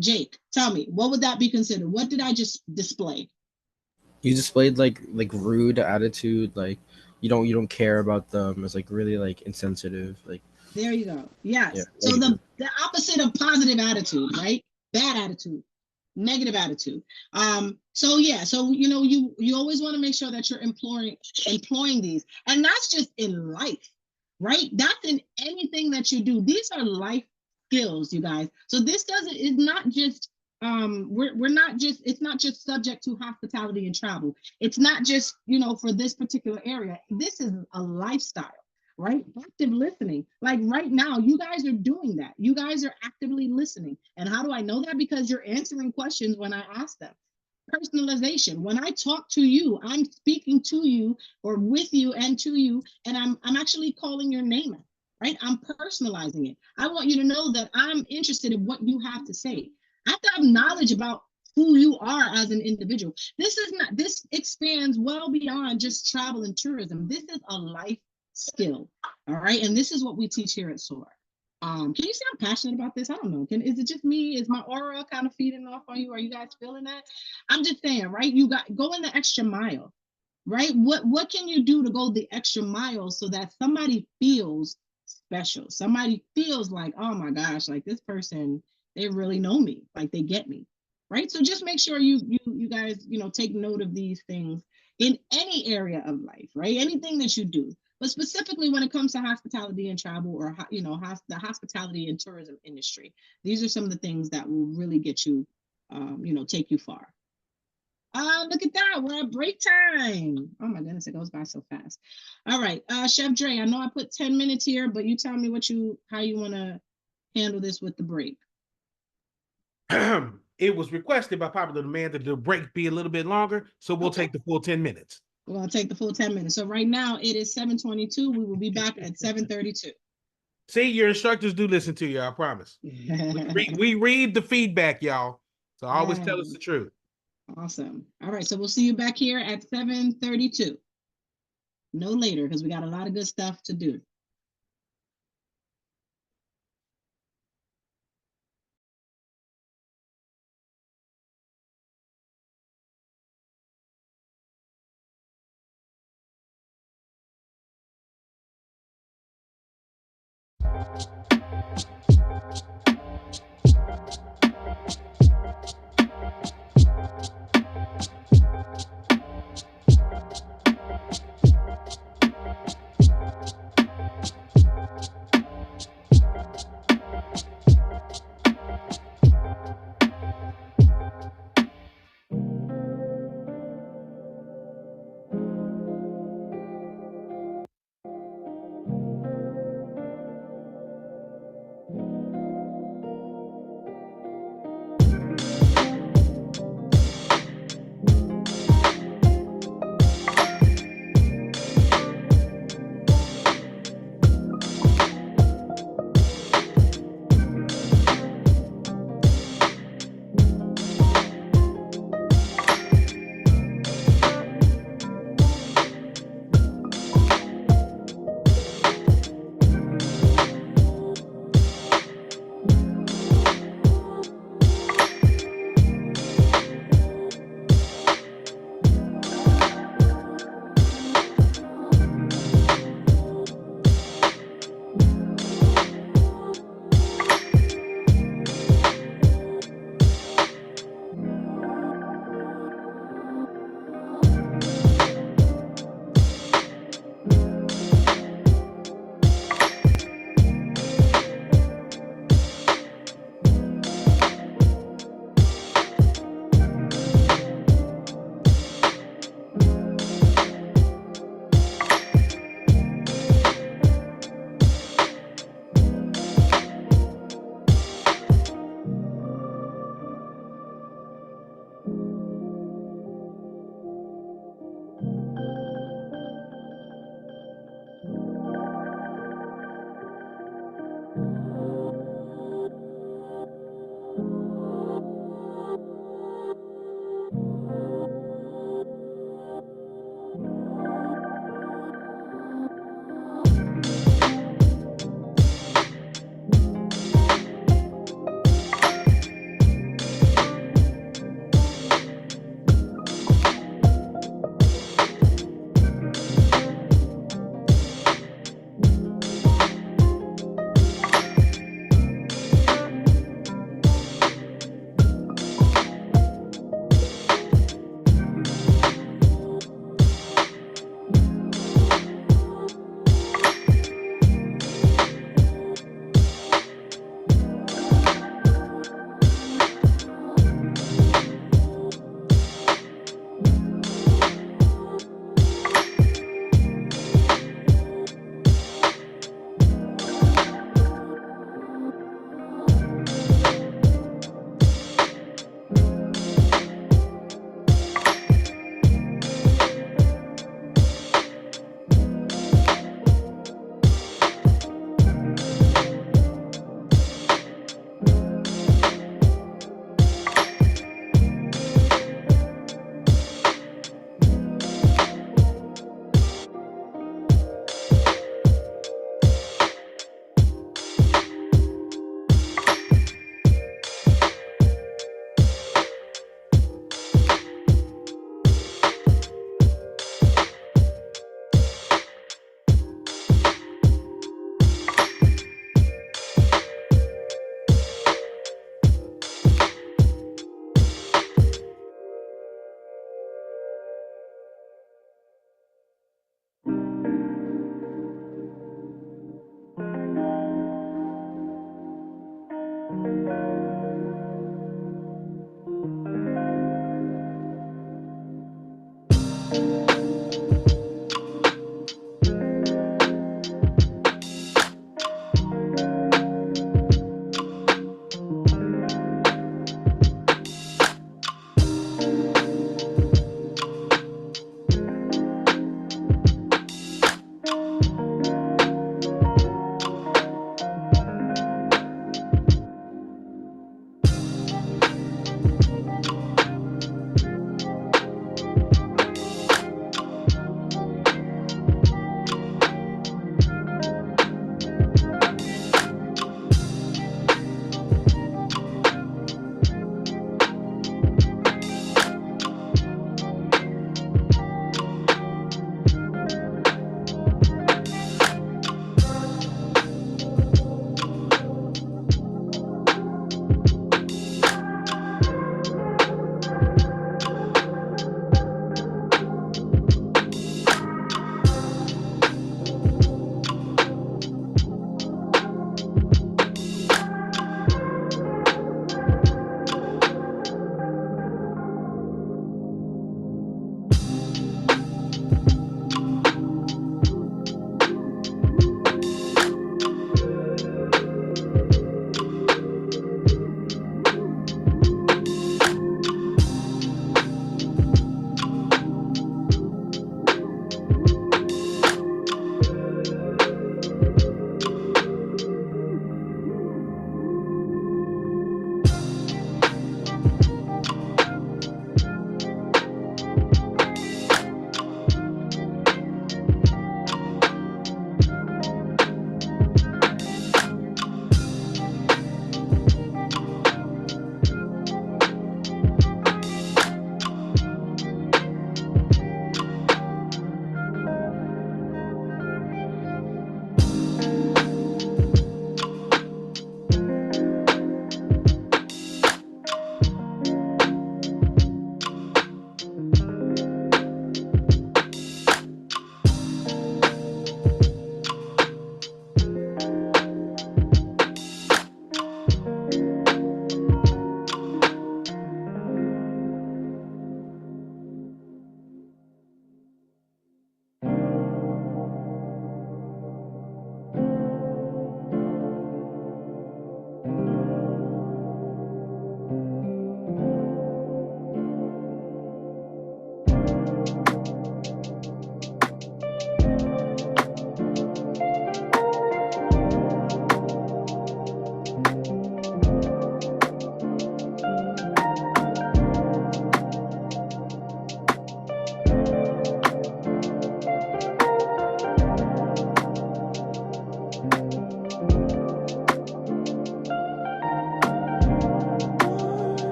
Speaker 2: Jake, tell me, what would that be considered? What did I just display?
Speaker 5: You displayed like rude attitude, like you don't care about them. It's like really like insensitive. Like,
Speaker 2: there you go. Yes.
Speaker 5: Yeah,
Speaker 2: so the opposite of positive attitude, right? Bad attitude, negative attitude. So you always want to make sure that you're employing these, and that's just in life, right? That's in anything that you do. These are life skills, you guys. So this is not just we're not just, it's not just subject to hospitality and travel. It's not just for this particular area. This is a lifestyle, right? Active listening. Like right now, you guys are doing that. You guys are actively listening. And how do I know that? Because you're answering questions when I ask them. Personalization. When I talk to you, I'm speaking to you, or with you and to you, and I'm actually calling your name out, right? I'm personalizing it. I want you to know that I'm interested in what you have to say. I have to have knowledge about who you are as an individual. This expands well beyond just travel and tourism. This is a life skill. All right. And this is what we teach here at SOAR. Can you see I'm passionate about this? I don't know. Is it just me? Is my aura kind of feeding off on you? Are you guys feeling that? I'm just saying, right? You got go in the extra mile, right? What can you do to go the extra mile so that somebody feels special? Somebody feels like, oh my gosh, like this person, they really know me, like they get me, right? So just make sure you guys, take note of these things in any area of life, right? Anything that you do, but specifically when it comes to hospitality and travel, or the hospitality and tourism industry. These are some of the things that will really get you, take you far. Look at that, we're at break time. Oh my goodness, it goes by so fast. All right, Chef Dre, I know I put 10 minutes here, but you tell me how you want to handle this with the break.
Speaker 8: It was requested by popular demand that the break be a little bit longer, so we'll take the full 10 minutes.
Speaker 2: We're going to take the full 10 minutes. So right now it is 7:22. We will be back at 7:32.
Speaker 8: See, your instructors do listen to you, I promise. we read the feedback, y'all. So always tell us the truth.
Speaker 2: Awesome. All right, so we'll see you back here at 7:32. No later, because we got a lot of good stuff to do.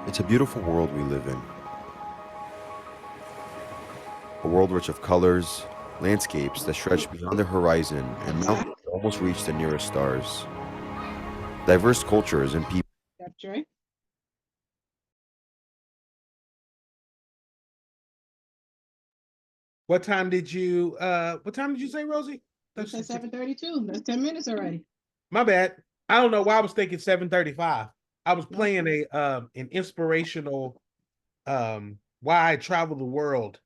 Speaker 9: It's a beautiful world we live in. A world rich of colors, landscapes that stretch beyond the horizon, and mountains that almost reach the nearest stars. Diverse cultures and people.
Speaker 2: That's right.
Speaker 8: What time did you say, Rosie?
Speaker 2: That's at 7:32. That's 10 minutes already.
Speaker 8: My bad. I don't know why I was thinking 7:35. I was playing an inspirational why I travel the world.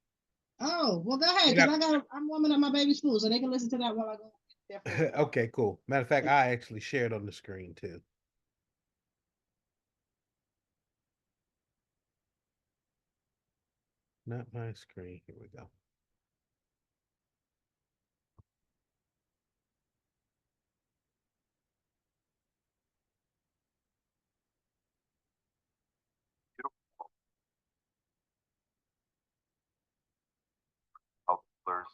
Speaker 2: Oh, well, go ahead, because I'm warming up my baby's food, so they can listen to that while I go.
Speaker 8: Okay, cool. Matter of fact, I actually shared on the screen too. Not my screen. Here we go.
Speaker 9: Colors,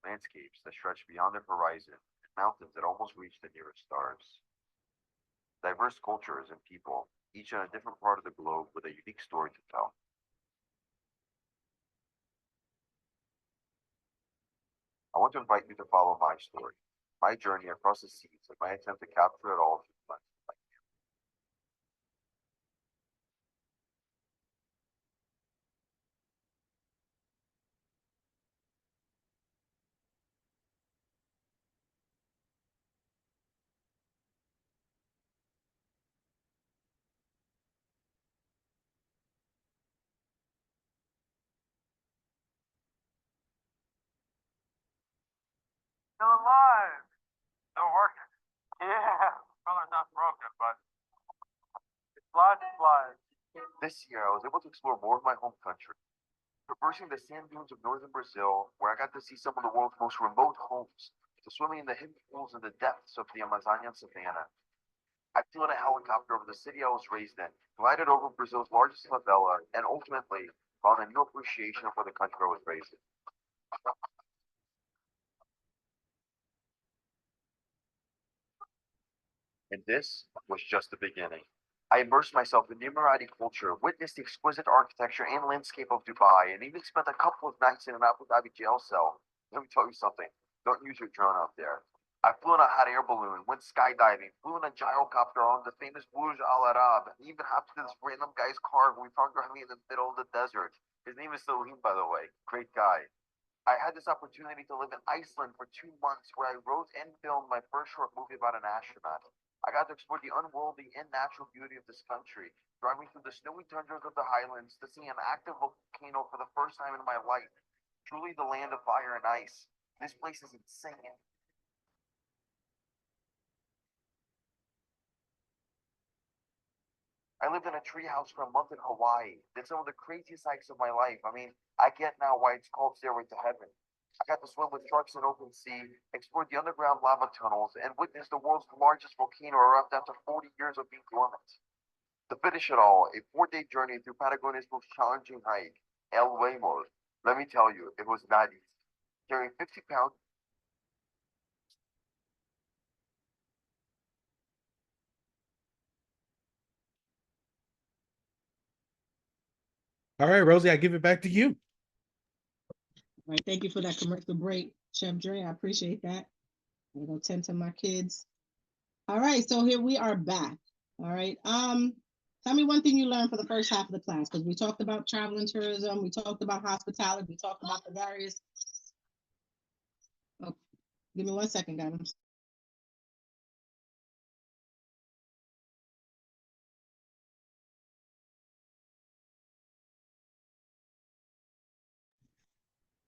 Speaker 9: landscapes that stretch beyond the horizon, and mountains that almost reach the nearest stars. Diverse cultures and people, each on a different part of the globe with a unique story to tell. I want to invite you to follow my story, my journey across the seas, and my attempt to capture it all through the lens of my camera. Still alive! Still working. Yeah, color's not broken, but it's flies. This year, I was able to explore more of my home country, traversing the sand dunes of northern Brazil, where I got to see some of the world's most remote homes, to swimming in the hidden pools in the depths of the Amazonian savanna. I flew in a helicopter over the city I was raised in, glided over Brazil's largest favela, and ultimately found a new appreciation for the country I was raised in. And this was just the beginning. I immersed myself in the Emirati culture, witnessed the exquisite architecture and landscape of Dubai, and even spent a couple of nights in an Abu Dhabi jail cell. Let me tell you something, don't use your drone out there. I flew in a hot air balloon, went skydiving, flew in a gyrocopter on the famous Burj Al Arab, and even hopped in this random guy's car when we found Grammy in the middle of the desert. His name is Salim, by the way. Great guy. I had this opportunity to live in Iceland for 2 months where I wrote and filmed my first short movie about an astronaut. I got to explore the unworldly and natural beauty of this country, driving through the snowy tundras of the highlands to see an active volcano for the first time in my life. Truly the land of fire and ice. This place is insane. I lived in a treehouse for a month in Hawaii. Did some of the craziest hikes of my life. I mean, I get now why it's called Stairway to Heaven. I got to swim with sharks in open sea, explored the underground lava tunnels, and witnessed the world's largest volcano erupt after 40 years of being dormant. To finish it all, a 4-day journey through Patagonia's most challenging hike, El Huemo. Let me tell you, it was not easy. Carrying 50 pounds.
Speaker 8: All right, Rosie, I give it back to you.
Speaker 2: All right, thank you for that commercial break, Chef Dre. I appreciate that. I'm gonna tend to my kids. All right, so here we are back. All right. Tell me one thing you learned for the first half of the class, because we talked about travel and tourism, we talked about hospitality, we talked about the various. Oh, give me 1 second, guys.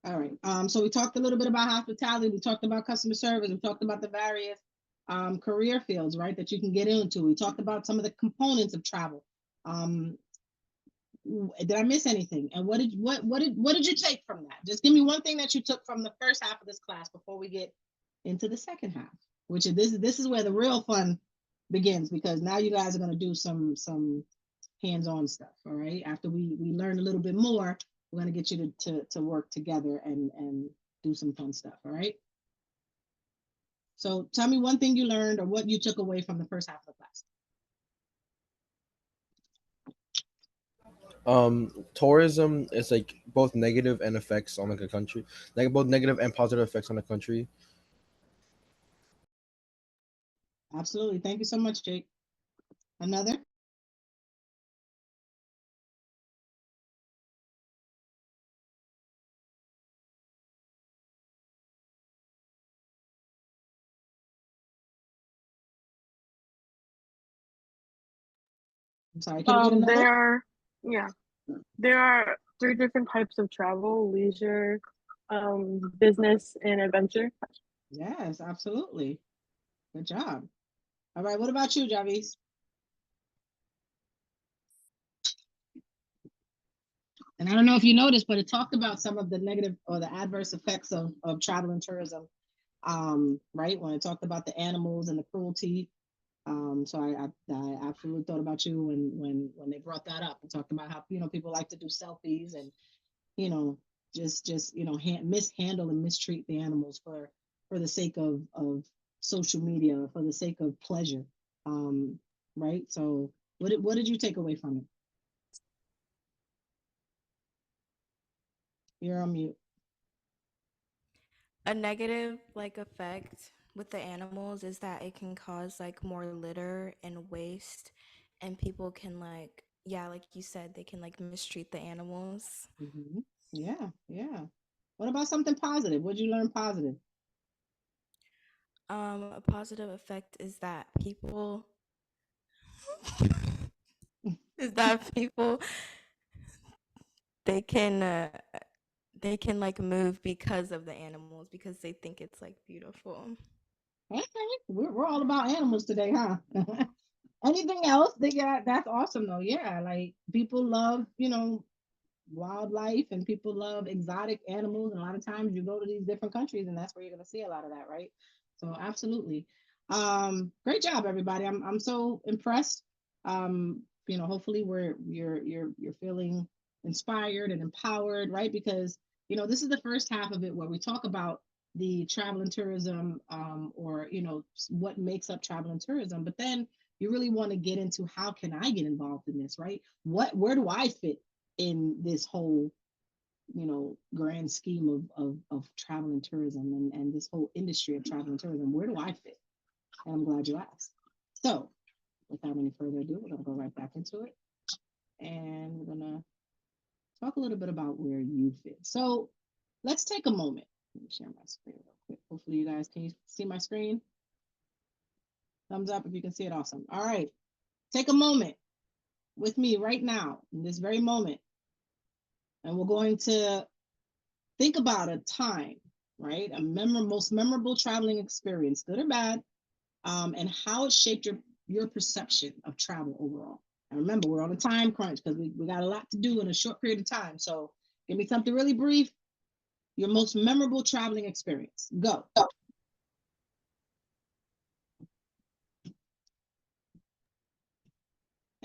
Speaker 2: All right. So we talked a little bit about hospitality. We talked about customer service. We talked about the various career fields, right, that you can get into. We talked about some of the components of travel. Did I miss anything? And what did you take from that? Just give me one thing that you took from the first half of this class before we get into the second half, which is this is where the real fun begins, because now you guys are going to do some hands-on stuff. All right. After we learn a little bit more, we're going to get you to work together and do some fun stuff. All right. So tell me one thing you learned or what you took away from the first half of the class.
Speaker 5: Tourism is like both negative and effects on like a country, like both negative and positive effects on a country.
Speaker 2: Absolutely. Thank you so much, Jake. Another? I'm sorry, can we get another?
Speaker 4: There are three different types of travel: leisure, business, and adventure.
Speaker 2: Yes, absolutely. Good job. All right, what about you, Javis? And I don't know if you noticed, but it talked about some of the negative or the adverse effects of travel and tourism, right? When it talked about the animals and the cruelty. So I absolutely thought about you when they brought that up and talked about how, people like to do selfies and, you know, just mishandle and mistreat the animals for the sake of social media, for the sake of pleasure. Right. So what did you take away from it? You're on mute.
Speaker 7: A negative like effect with the animals is that it can cause like more litter and waste, and people can like, yeah, like you said, they can like mistreat the animals.
Speaker 2: Mm-hmm. Yeah, yeah. What about something positive? What'd you learn positive?
Speaker 7: A positive effect is that people is that people they can uh, they can like move because of the animals because they think it's like beautiful.
Speaker 2: Okay, we're all about animals today, huh? Anything else? That's awesome though. Yeah, like people love, wildlife and people love exotic animals. And a lot of times you go to these different countries and that's where you're gonna see a lot of that, right? So absolutely. Great job, everybody. I'm so impressed. Hopefully you're feeling inspired and empowered, right? Because this is the first half of it where we talk about the travel and tourism, or what makes up travel and tourism. But then you really want to get into how can I get involved in this, right? Where do I fit in this whole grand scheme of travel and tourism, and this whole industry of travel and tourism? Where do I fit? And I'm glad you asked. So without any further ado, we're going to go right back into it, and we're going to talk a little bit about where you fit. So let's take a moment. Let me share my screen real quick. Hopefully you guys can see my screen. Thumbs up if you can see it. Awesome. All right, take a moment with me right now in this very moment, and we're going to think about a time, right? Most memorable traveling experience, good or bad, and how it shaped your perception of travel overall. And remember, we're on a time crunch because we got a lot to do in a short period of time. So give me something really brief. Your most memorable traveling experience. Go.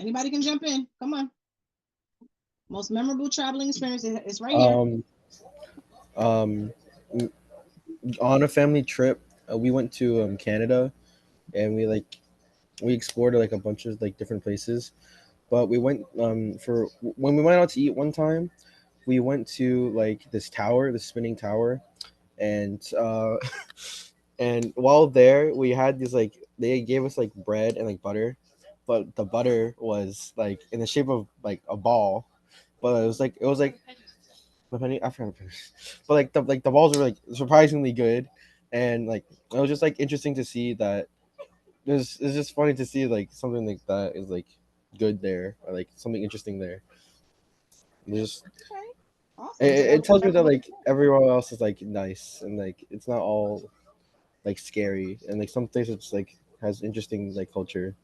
Speaker 2: Anybody can jump in. Come on. Most memorable traveling experience. It's right here.
Speaker 5: Um, on a family trip, we went to Canada, and we explored like a bunch of like different places. But we went for when we went out to eat one time, we went to like this tower, the spinning tower, and and while there we had these like they gave us like bread and like butter, but the butter was like in the shape of like a ball, but it was like I forgot, but like the balls were like surprisingly good, and like it was just like interesting to see that. It's just funny to see like something like that is like good there, or like something interesting there. Just
Speaker 2: Okay. Awesome. So
Speaker 5: it
Speaker 2: that
Speaker 5: tells me
Speaker 2: that's
Speaker 5: that
Speaker 2: what
Speaker 5: like everyone else is like nice, and like it's not all like scary, and like some places just like has interesting like culture.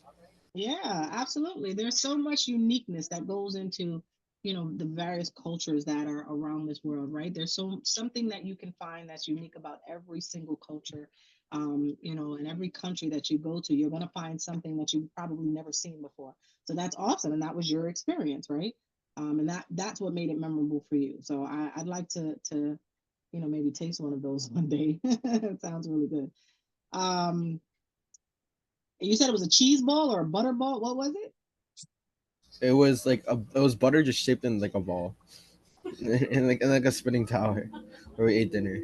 Speaker 2: Yeah, absolutely. There's so much uniqueness that goes into, the various cultures that are around this world, right? There's something that you can find that's unique about every single culture. In every country that you go to, you're going to find something that you've probably never seen before. So that's awesome. And that was your experience, right? And that's what made it memorable for you. So I'd like to, maybe taste one of those one day. It sounds really good. You said it was a cheese ball or a butter ball. What was it?
Speaker 5: It was like it was butter just shaped in like a ball, in like a spinning tower, where we ate dinner.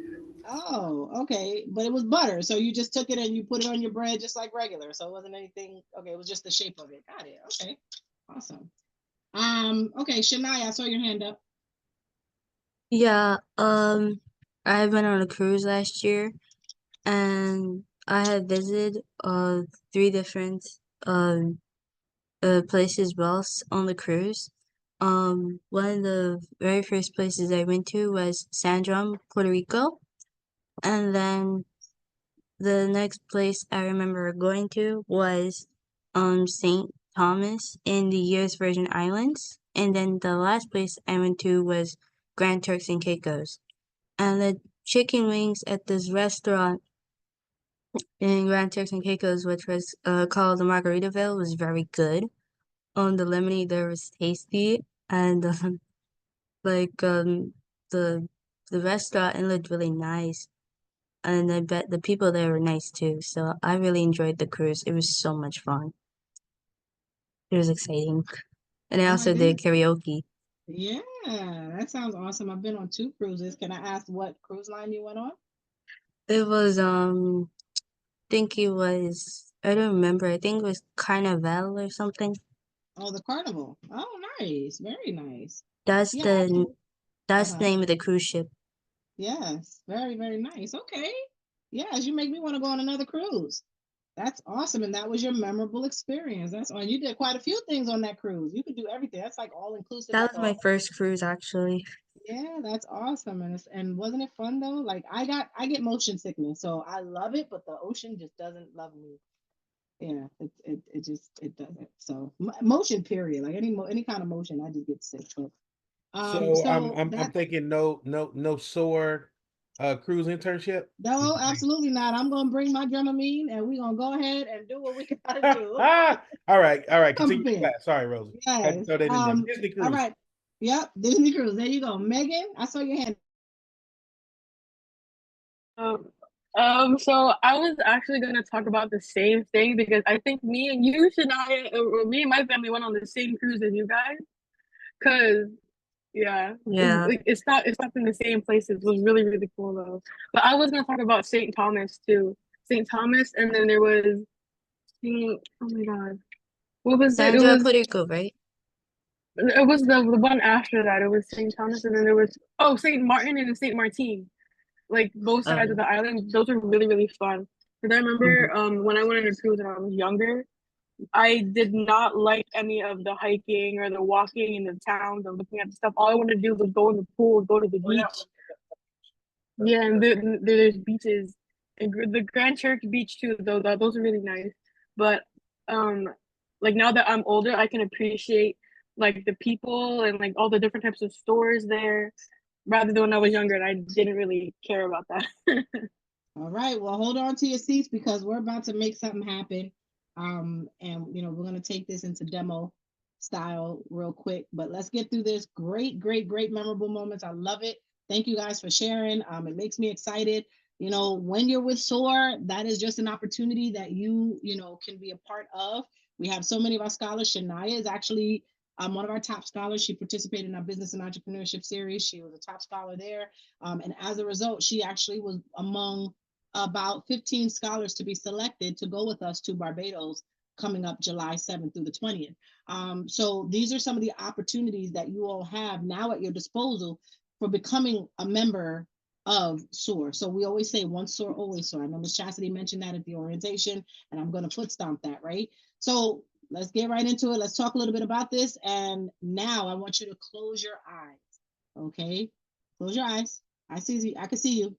Speaker 2: Oh, okay. But it was butter. So you just took it and you put it on your bread just like regular. So it wasn't anything. Okay, it was just the shape of it. Got it. Okay. Awesome. Okay, Shania, I saw your hand up.
Speaker 6: Yeah, I went on a cruise last year and I had visited three different um places whilst on the cruise. One of the very first places I went to was San Juan, Puerto Rico, and then the next place I remember going to was St. Thomas in the US Virgin Islands, and then the last place I went to was Grand Turks and Caicos. And the chicken wings at this restaurant in Grand Turks and Caicos, which was called the Margaritaville, was very good. The lemonade there was tasty, and like the the restaurant, it looked really nice, and I bet the people there were nice too. So I really enjoyed the cruise. It was so much fun. It was exciting, and I
Speaker 2: Oh my
Speaker 6: also did
Speaker 2: goodness.
Speaker 6: karaoke.
Speaker 2: Yeah, that sounds awesome. I've been on 2 cruises. Can I ask what cruise line you went on?
Speaker 6: It was think it was, I don't remember. I think it was Carnival or something.
Speaker 2: Oh, the Carnival. Oh, nice. Very nice.
Speaker 6: That's
Speaker 2: Yeah,
Speaker 6: the
Speaker 2: actually.
Speaker 6: that's the
Speaker 2: Uh-huh.
Speaker 6: name of the cruise ship.
Speaker 2: Yes. Very, very nice. Okay. Yes, you make me want to go on another cruise. That's awesome. And that was your memorable experience. That's on. You did quite a few things on that cruise. You could do everything. That's like all inclusive,
Speaker 6: That
Speaker 2: like
Speaker 6: was
Speaker 2: a
Speaker 6: my first cruise actually.
Speaker 2: yeah, that's awesome. And wasn't it fun though? Like I get motion sickness, so I love it, but the ocean just doesn't love me. Yeah, it just it doesn't. So motion period, like any kind of motion, I just get sick. But
Speaker 8: So I'm
Speaker 2: so
Speaker 8: I'm I'm
Speaker 2: that
Speaker 8: thinking no SOAR cruise internship.
Speaker 2: no, absolutely not. I'm gonna bring my Dramamine and we're gonna go ahead and do what we gotta do.
Speaker 8: All right.
Speaker 2: I'm
Speaker 8: Continue your
Speaker 2: prepared.
Speaker 8: class. Sorry, Rosie. Had to
Speaker 2: Yes.
Speaker 8: throw that in there. Disney
Speaker 2: All
Speaker 8: cruise.
Speaker 2: right. Yep. Disney Cruise. There you go. Megan, I saw your hand.
Speaker 4: Um, so I was actually gonna talk about the same thing because I think me and you, Shania, or me and my family went on the same cruise as you guys. Cause yeah,
Speaker 6: Yeah.
Speaker 4: it's not in the same places. It was really really cool though. But I was gonna talk about St. Thomas too. St. Thomas, and then there was oh my god, what was it?
Speaker 6: Sandra Puerto Rico, right?
Speaker 4: It was the one after that. It was St. Thomas, and then there was St. Martin and St. Martin, like both sides of
Speaker 6: Oh.
Speaker 4: the island. Those are really really fun. Because I
Speaker 6: Mhm.
Speaker 4: remember when I went on a cruise when I was younger, I did not like any of the hiking or the walking in the towns or looking at the stuff. All I wanted to do was go in the pool, go to the beach. Yeah, and there's beaches, and the Grand Church Beach too. Those are really nice. But um, like now that I'm older, I can appreciate like the people and like all the different types of stores there, rather than when I was younger and I didn't really care about that.
Speaker 2: All right. Well, hold on to your seats because we're about to make something happen. And we're gonna take this into demo style real quick, but let's get through this. Great, great, great memorable moments. I love it. Thank you guys for sharing. It makes me excited. When you're with SOAR, that is just an opportunity that you can be a part of. We have so many of our scholars. Shania is actually one of our top scholars. She participated in our business and entrepreneurship series. She was a top scholar there. And as a result, she actually was among about 15 scholars to be selected to go with us to Barbados coming up July 7th through the 20th. So these are some of the opportunities that you all have now at your disposal for becoming a member of SOAR. So we always say once SOAR, always SOAR. I know Ms. Chastity mentioned that at the orientation, and I'm going to foot stomp that, right? So let's get right into it. Let's talk a little bit about this. And now I want you to close your eyes, okay? Close your eyes. I see you. I can see you.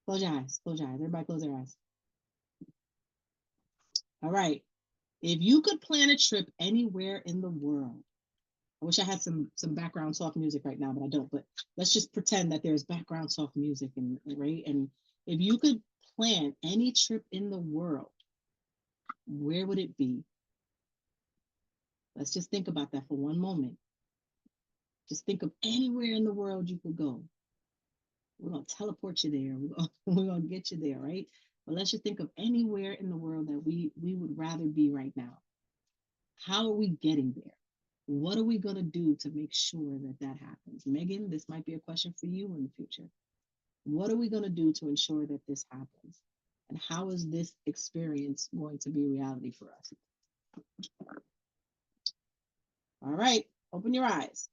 Speaker 2: Close your eyes. Close your eyes. Everybody close their eyes. All right. If you could plan a trip anywhere in the world, I wish I had some background soft music right now, but I don't. But let's just pretend that there's background soft music and right. And if you could plan any trip in the world, where would it be? Let's just think about that for one moment. Just think of anywhere in the world you could go. We're gonna teleport you there. We're gonna get you there, right? But let's just think of anywhere in the world that we would rather be right now. How are we getting there? What are we going to do to make sure that that happens? Megan, this might be a question for you in the future. What are we going to do to ensure that this happens? And how is this experience going to be reality for us? All right, open your eyes.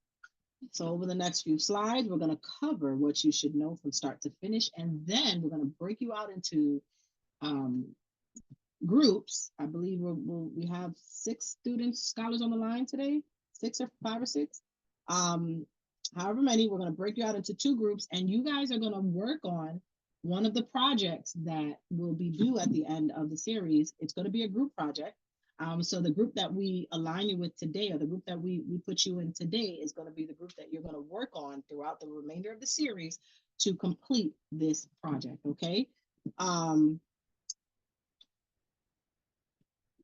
Speaker 2: So over the next few slides, we're going to cover what you should know from start to finish, and then we're going to break you out into groups. I believe we have 6 students, scholars on the line today, 6 or 5 or 6. However many, we're going to break you out into 2 groups, and you guys are going to work on one of the projects that will be due at the end of the series. It's going to be a group project. So the group that we align you with today, or the group that we put you in today, is going to be the group that you're going to work on throughout the remainder of the series to complete this project, okay?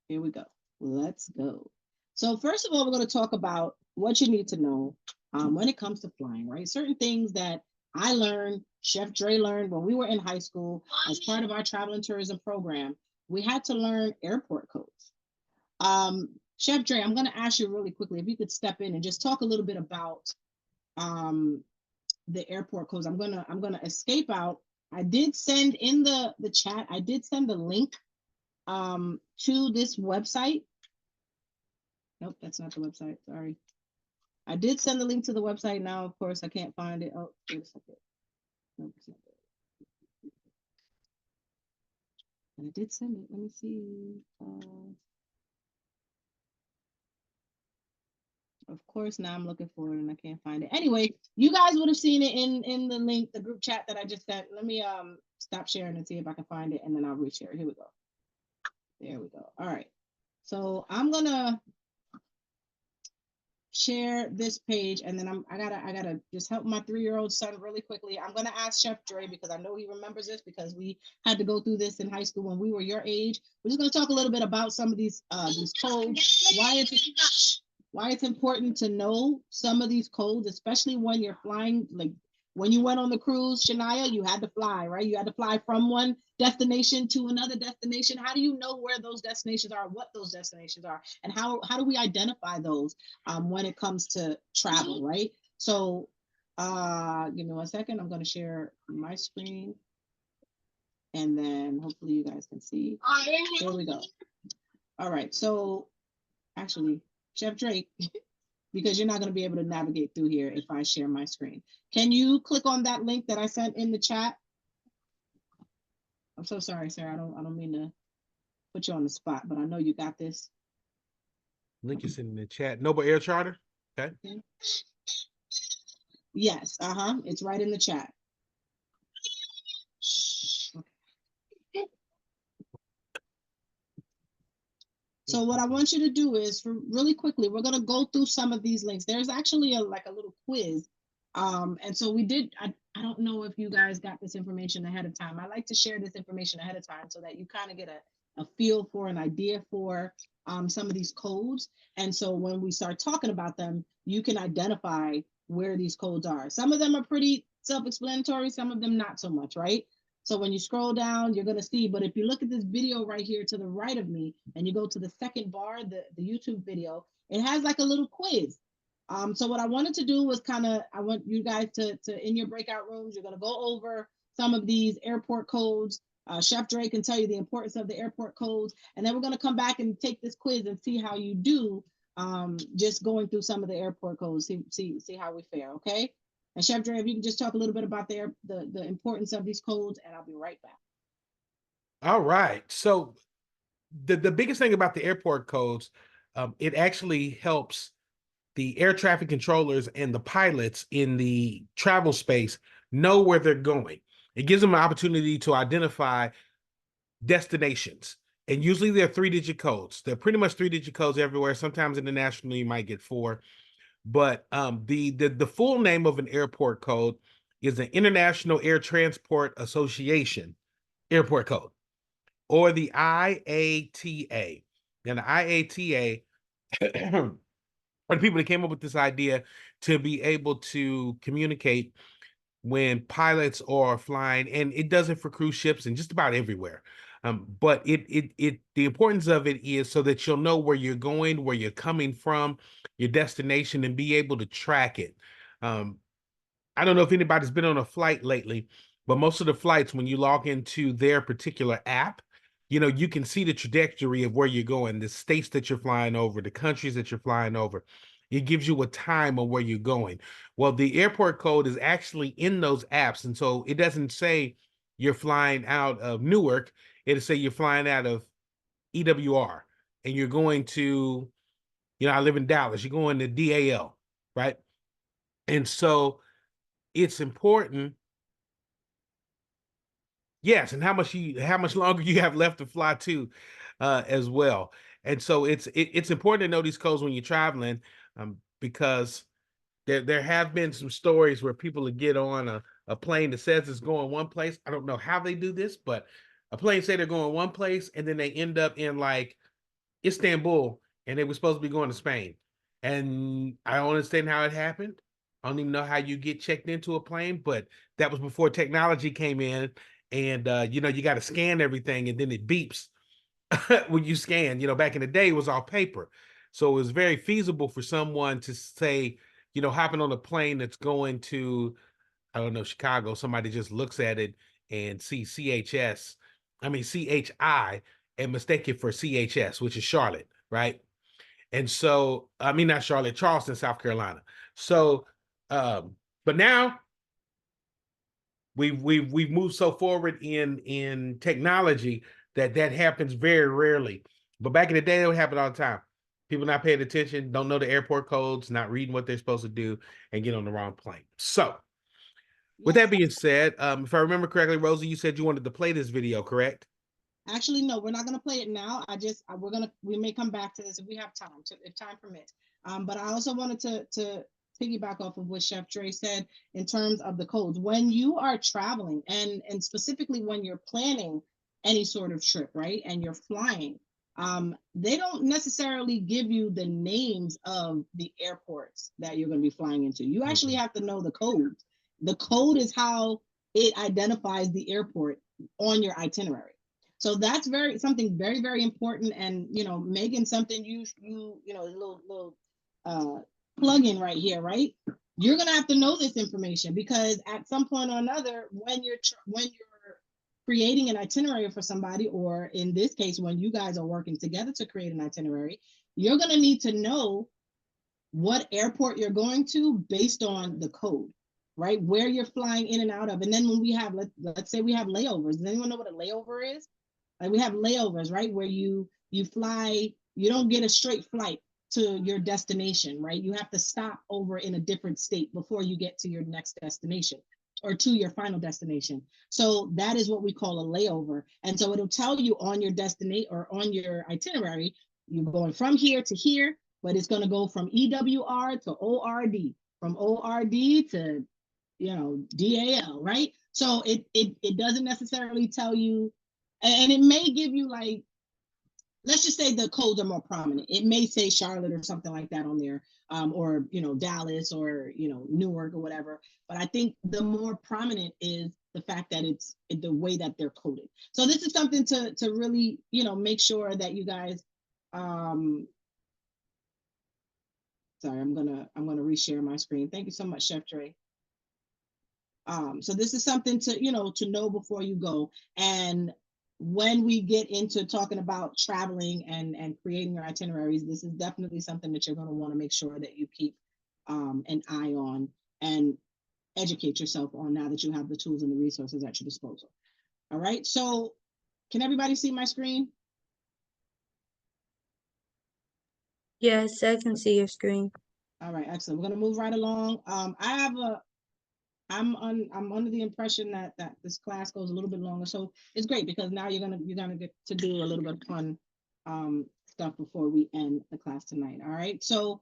Speaker 2: Here we go. Let's go. So first of all, we're going to talk about what you need to know when it comes to flying, right? Certain things that I learned, Chef Dre learned when we were in high school as part of our travel and tourism program. We had to learn airport codes. Chef Dre, I'm going to ask you really quickly if you could step in and just talk a little bit about the airport codes. I'm gonna escape out. I did send in the chat. I did send the link to this website. Nope, that's not the website. Sorry. I did send the link to the website. Now, of course, I can't find it. Oh, wait a second. Nope, it's not there. And I did send it. Let me see. Of course, now I'm looking for it and I can't find it. Anyway, you guys would have seen it in the link, the group chat that I just sent. Let me stop sharing and see if I can find it, and then I'll reshare it. Here we go. There we go. All right. So I'm gonna share this page, and then I gotta just help my 3-year-old son really quickly. I'm gonna ask Chef Dre because I know he remembers this because we had to go through this in high school when we were your age. We're just gonna talk a little bit about some of these codes, why it's important to know some of these codes, especially when you're flying. Like when you went on the cruise, Shania, you had to fly, right? You had to fly from one destination to another destination. How do you know where those destinations are, what those destinations are, and how do we identify those when it comes to travel, right? So give me 1 second. I'm going to share my screen, and then hopefully you guys can see. There we go. All right. So actually, Chef Drake, because you're not going to be able to navigate through here if I share my screen. Can you click on that link that I sent in the chat? I'm so sorry, sir. I don't mean to put you on the spot, but I know you got this.
Speaker 8: Link is in the chat. Noble Air Charter. Okay.
Speaker 2: Yes. It's right in the chat. So what I want you to do is, really quickly, we're going to go through some of these links. There's actually a little quiz. And so we did, I don't know if you guys got this information ahead of time. I like to share this information ahead of time so that you kind of get a feel for, an idea for some of these codes. And so when we start talking about them, you can identify where these codes are. Some of them are pretty self-explanatory, some of them not so much, right? So when you scroll down, you're going to see, but if you look at this video right here to the right of me, and you go to the second bar, the YouTube video, it has like a little quiz. So what I wanted to do was I want you guys to in your breakout rooms, you're going to go over some of these airport codes. Chef Dre can tell you the importance of the airport codes. And then we're going to come back and take this quiz and see how you do just going through some of the airport codes, see how we fare, okay? And Chef Dre, if you can just talk a little bit about the importance of these codes, and I'll be right back.
Speaker 8: All right. So the biggest thing about the airport codes, it actually helps the air traffic controllers and the pilots in the travel space know where they're going. It gives them an opportunity to identify destinations. And usually they're 3-digit codes. They're pretty much 3-digit codes everywhere. Sometimes internationally you might get 4. But the full name of an airport code is the International Air Transport Association airport code, or the IATA. And the IATA are the people that came up with this idea to be able to communicate when pilots are flying, and it does it for cruise ships and just about everywhere. But the importance of it is so that you'll know where you're going, where you're coming from, your destination, and be able to track it. I don't know if anybody's been on a flight lately, but most of the flights, when you log into their particular app, you can see the trajectory of where you're going, the states that you're flying over, the countries that you're flying over. It gives you a time of where you're going. Well, the airport code is actually in those apps. And so it doesn't say you're flying out of Newark. It'll say you're flying out of EWR and you're going to, I live in Dallas, you're going to DAL, right? And so it's important. Yes, and how much longer you have left to fly too, as well. And so it's important to know these codes when you're traveling, because there have been some stories where people will get on a plane that says it's going one place. I don't know how they do this, but a plane say they're going one place and then they end up in like Istanbul and they were supposed to be going to Spain. And I don't understand how it happened. I don't even know how you get checked into a plane, but that was before technology came in. And you got to scan everything and then it beeps when you scan. Back in the day, it was all paper. So it was very feasible for someone to say, hopping on a plane that's going to, I don't know, Chicago, somebody just looks at it and see CHI, and mistake it for CHS, which is Charlotte, right? And so, I mean, not Charlotte, Charleston, South Carolina. So, but now we've moved so forward in technology that happens very rarely. But back in the day, it would happen all the time. People not paying attention, don't know the airport codes, not reading what they're supposed to do, and get on the wrong plane. So, with that being said, if I remember correctly, Rosie, you said you wanted to play this video, correct?
Speaker 2: Actually, no, we're not going to play it now. We may come back to this if we have time, if time permits. But I also wanted to piggyback off of what Chef Dre said in terms of the codes. When you are traveling and specifically when you're planning any sort of trip, right, and you're flying, they don't necessarily give you the names of the airports that you're going to be flying into. You actually have to know the codes. The code is how it identifies the airport on your itinerary. So that's something very, very important. And Megan, something you a little plug in right here, right? You're gonna have to know this information because at some point or another, when you're creating an itinerary for somebody, or in this case, when you guys are working together to create an itinerary, you're gonna need to know what airport you're going to based on the code, right? Where you're flying in and out of. And then when we have, let's say we have layovers. Does anyone know what a layover is? Like we have layovers, right? Where you fly, you don't get a straight flight to your destination, right? You have to stop over in a different state before you get to your next destination or to your final destination. So that is what we call a layover. And so it'll tell you on your destination or on your itinerary, you're going from here to here, but it's going to go from EWR to ORD, from ORD to, DAL, right? So it doesn't necessarily tell you, and it may give you like, let's just say the codes are more prominent. It may say Charlotte or something like that on there, or Dallas or Newark or whatever. But I think the more prominent is the fact that it's the way that they're coded. So this is something to really make sure that you guys. Sorry, I'm gonna reshare my screen. Thank you so much, Chef Dre. So this is something to know before you go. And when we get into talking about traveling and creating your itineraries, this is definitely something that you're going to want to make sure that you keep an eye on and educate yourself on now that you have the tools and the resources at your disposal. All right, so can everybody see my screen?
Speaker 6: Yes, I can see your screen.
Speaker 2: All right, excellent. We're going to move right along. I'm under the impression that this class goes a little bit longer, so it's great because now you're gonna get to do a little bit of fun stuff before we end the class tonight. All right, so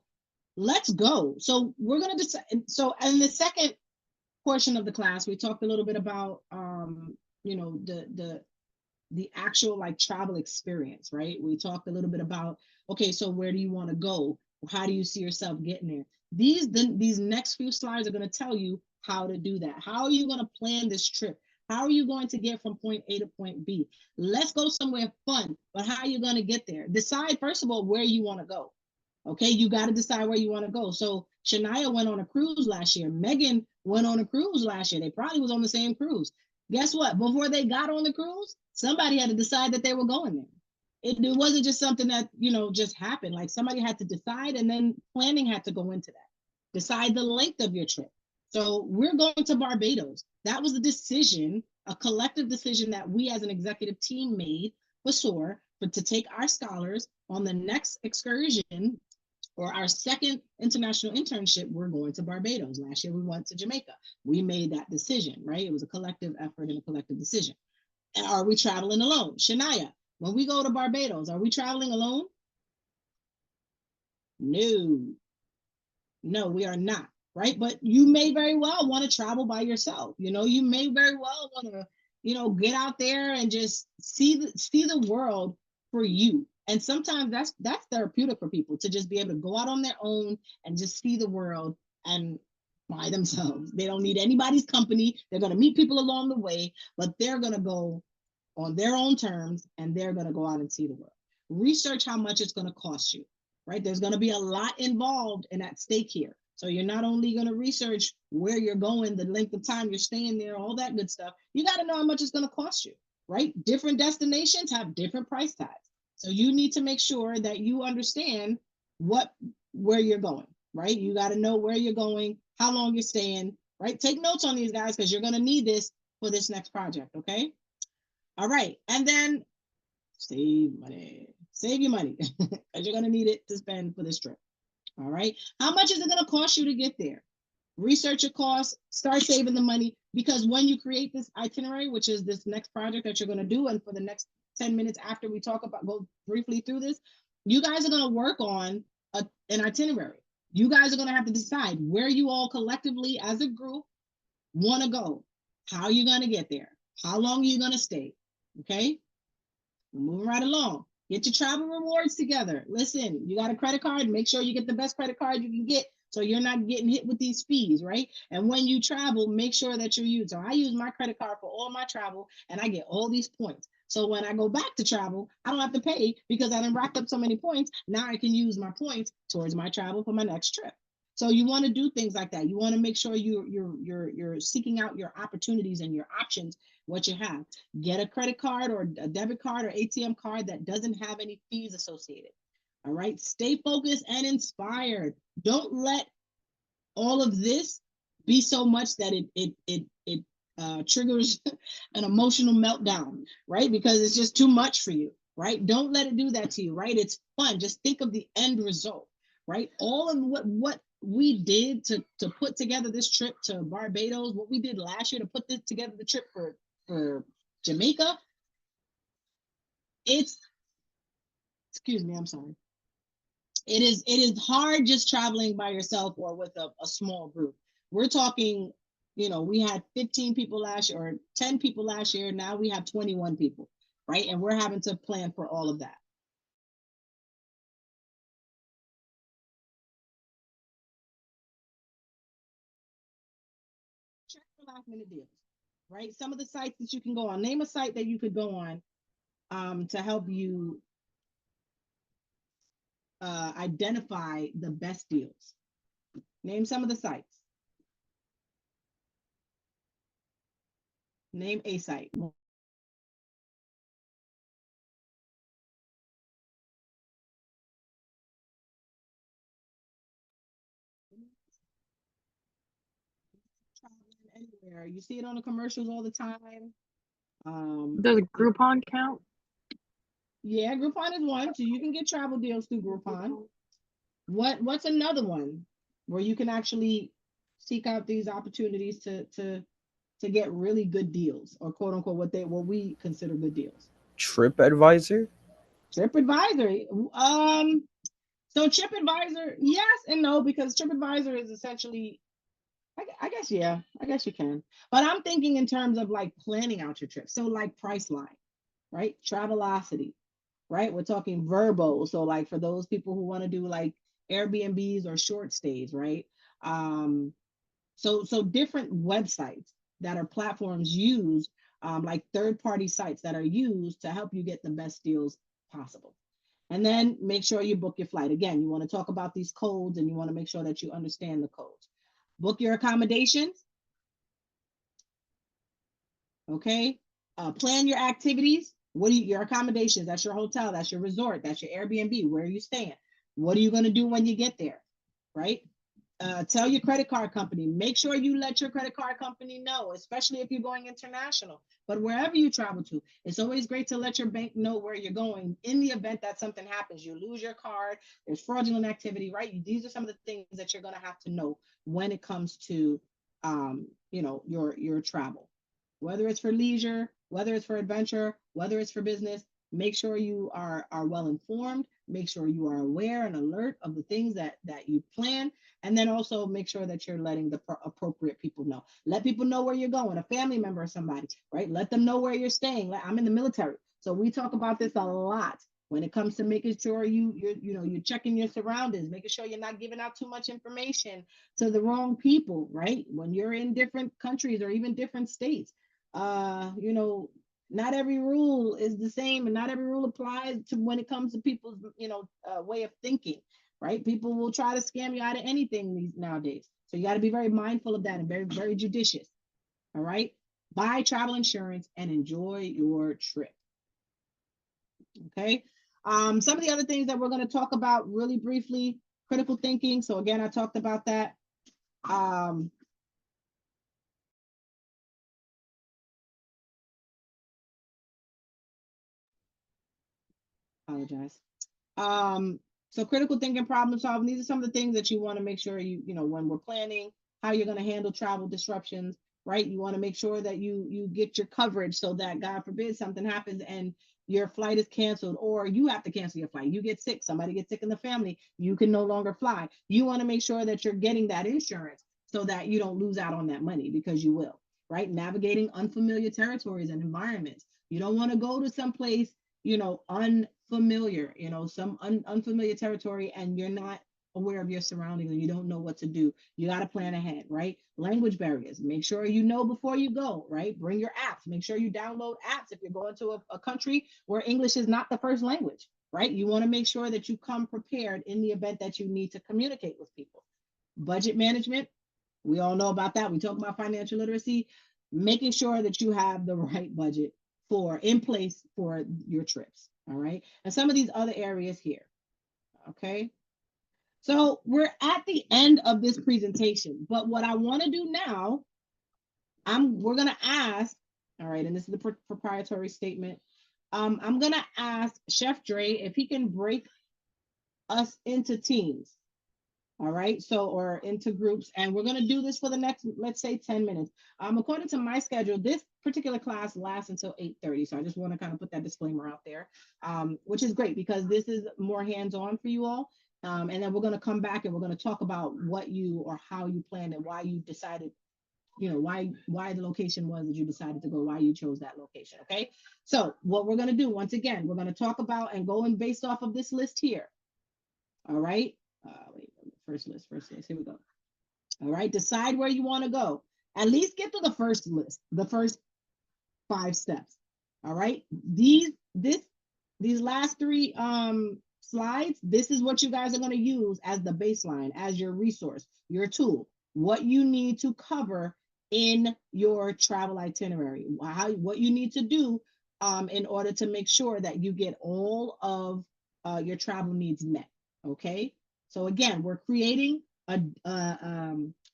Speaker 2: let's go. So we're gonna decide. So in the second portion of the class, we talked a little bit about the actual like travel experience, right? We talked a little bit about, okay, so where do you want to go? How do you see yourself getting there? These next few slides are going to tell you how to do that. How are you going to plan this trip? How are you going to get from point A to point B? Let's go somewhere fun, but how are you going to get there? Decide, first of all, where you want to go. Okay, you got to decide where you want to go. So Shania went on a cruise last year. Megan went on a cruise last year. They probably was on the same cruise. Guess what? Before they got on the cruise, somebody had to decide that they were going there. It wasn't just something that, just happened. Like somebody had to decide, and then planning had to go into that. Decide the length of your trip. So we're going to Barbados. That was a decision, a collective decision that we as an executive team made for SOAR, but to take our scholars on the next excursion or our second international internship, we're going to Barbados. Last year we went to Jamaica. We made that decision, right? It was a collective effort and a collective decision. And are we traveling alone? Shania, when we go to Barbados, are we traveling alone? No, we are not, right? But you may very well want to travel by yourself. You may very well want to, get out there and just see the world for you. And sometimes that's therapeutic for people, to just be able to go out on their own and just see the world and by themselves. They don't need anybody's company. They're going to meet people along the way, but they're going to go on their own terms, and they're going to go out and see the world. Research how much it's going to cost you, right? There's going to be a lot involved and at stake here. So you're not only going to research where you're going, the length of time you're staying there, all that good stuff. You got to know how much it's going to cost you, right? Different destinations have different price tags. So you need to make sure that you understand where you're going, right? You got to know where you're going, how long you're staying, right? Take notes on these guys, because you're going to need this for this next project, okay? All right, and then save your money, because you're gonna need it to spend for this trip. All right, how much is it gonna cost you to get there? Research your costs, start saving the money, because when you create this itinerary, which is this next project that you're gonna do, and for the next 10 minutes after we go briefly through this, you guys are gonna work on an itinerary. You guys are gonna have to decide where you all collectively as a group wanna go, how you're gonna get there, how long are you gonna stay. Okay, we're moving right along. Get your travel rewards together. Listen, you got a credit card, make sure you get the best credit card you can get, so you're not getting hit with these fees, right? And when you travel, make sure that you're using. So I use my credit card for all my travel, and I get all these points. So when I go back to travel, I don't have to pay, because I done racked up so many points. Now I can use my points towards my travel for my next trip. So you want to do things like that. You want to make sure you're seeking out your opportunities and your options, what you have. Get a credit card or a debit card or ATM card that doesn't have any fees associated. All right. Stay focused and inspired. Don't let all of this be so much that it triggers an emotional meltdown, right? Because it's just too much for you, right? Don't let it do that to you, right? It's fun. Just think of the end result, right? All of what we did to put together this trip to Barbados, what we did last year to put this together, the trip for Jamaica, excuse me, I'm sorry. It is hard just traveling by yourself or with a small group. We're talking, we had 15 people last year or 10 people last year. Now we have 21 people, right? And we're having to plan for all of that. Check for last minute deals, right? Some of the sites that you can go on. Name a site that you could go on to help you identify the best deals. Name some of the sites. Name a site. Traveling anywhere. You see it on the commercials all the time.
Speaker 4: Does Groupon count?
Speaker 2: Yeah, Groupon is one, so you can get travel deals through Groupon. What's another one where you can actually seek out these opportunities to get really good deals, or quote unquote what we consider good deals?
Speaker 5: TripAdvisor.
Speaker 2: TripAdvisor. So TripAdvisor, yes and no, because TripAdvisor is essentially, I guess, yeah, I guess you can. But I'm thinking in terms of like planning out your trip. So like Priceline, right? Travelocity, right? We're talking Verbo. So like for those people who want to do like Airbnbs or short stays, right? So different websites. that are platforms used, like third-party sites that are used to help you get the best deals possible. And then make sure you book your flight. Again, you want to talk about these codes and you want to make sure that you understand the codes. Book your accommodations. Okay. Plan your activities. What are your accommodations? That's your hotel, that's your resort, that's your Airbnb. Where are you staying? What are you going to do when you get there? Right? Tell your credit card company. Make sure you let your credit card company know, especially if you're going international. But wherever you travel to, it's always great to let your bank know where you're going in the event that something happens. You lose your card, there's fraudulent activity, right? These are some of the things that you're going to have to know when it comes to, your travel. Whether it's for leisure, whether it's for adventure, whether it's for business, make sure you are well informed. Make sure you are aware and alert of the things that you plan, and then also make sure that you're letting the appropriate people know. Let people know where you're going, a family member or somebody, right? Let them know where you're staying. I'm in the military, so we talk about this a lot when it comes to making sure you're checking your surroundings, making sure you're not giving out too much information to the wrong people, right? When you're in different countries or even different states, not every rule is the same, and not every rule applies to when it comes to people's way of thinking, right? People will try to scam you out of anything nowadays, so you got to be very mindful of that and very, very judicious. All right. Buy travel insurance and enjoy your trip. Okay. Some of the other things that we're going to talk about really briefly: critical thinking. So again, I talked about that. Apologize. So critical thinking, problem solving, these are some of the things that you want to make sure when we're planning how you're going to handle travel disruptions, right? You want to make sure that you get your coverage so that, God forbid, something happens and your flight is canceled, or you have to cancel your flight. You get sick, somebody gets sick in the family, you can no longer fly. You want to make sure that you're getting that insurance so that you don't lose out on that money, because you will, right? Navigating unfamiliar territories and environments. You don't want to go to some place unfamiliar, some unfamiliar territory, and you're not aware of your surroundings and you don't know what to do. You got to plan ahead, right? Language barriers. Make sure you know before you go, right? Bring your apps. Make sure you download apps if you're going to a country where English is not the first language, right? You want to make sure that you come prepared in the event that you need to communicate with people. Budget management. We all know about that. We talk about financial literacy, making sure that you have the right budget in place for your trips. All right. And some of these other areas here. Okay. So we're at the end of this presentation, but what I want to do now, we're going to ask, all right, and this is the proprietary statement. I'm going to ask Chef Dre if he can break us into teams. All right, or into groups, and we're going to do this for the next, let's say, 10 minutes. According to my schedule, this particular class lasts until 8:30, so I just want to kind of put that disclaimer out there, which is great because this is more hands-on for you all, and then we're going to come back and we're going to talk about what you or how you planned and why you decided, why the location was that you decided to go, why you chose that location. Okay, so what we're going to do, once again, we're going to talk about and go in based off of this list here. All right. First list. Here we go. All right. Decide where you want to go. At least get to the first list, the first 5 steps. All right. These last 3 slides, this is what you guys are going to use as the baseline, as your resource, your tool, what you need to cover in your travel itinerary, what you need to do in order to make sure that you get all of your travel needs met. Okay. So again, we're creating a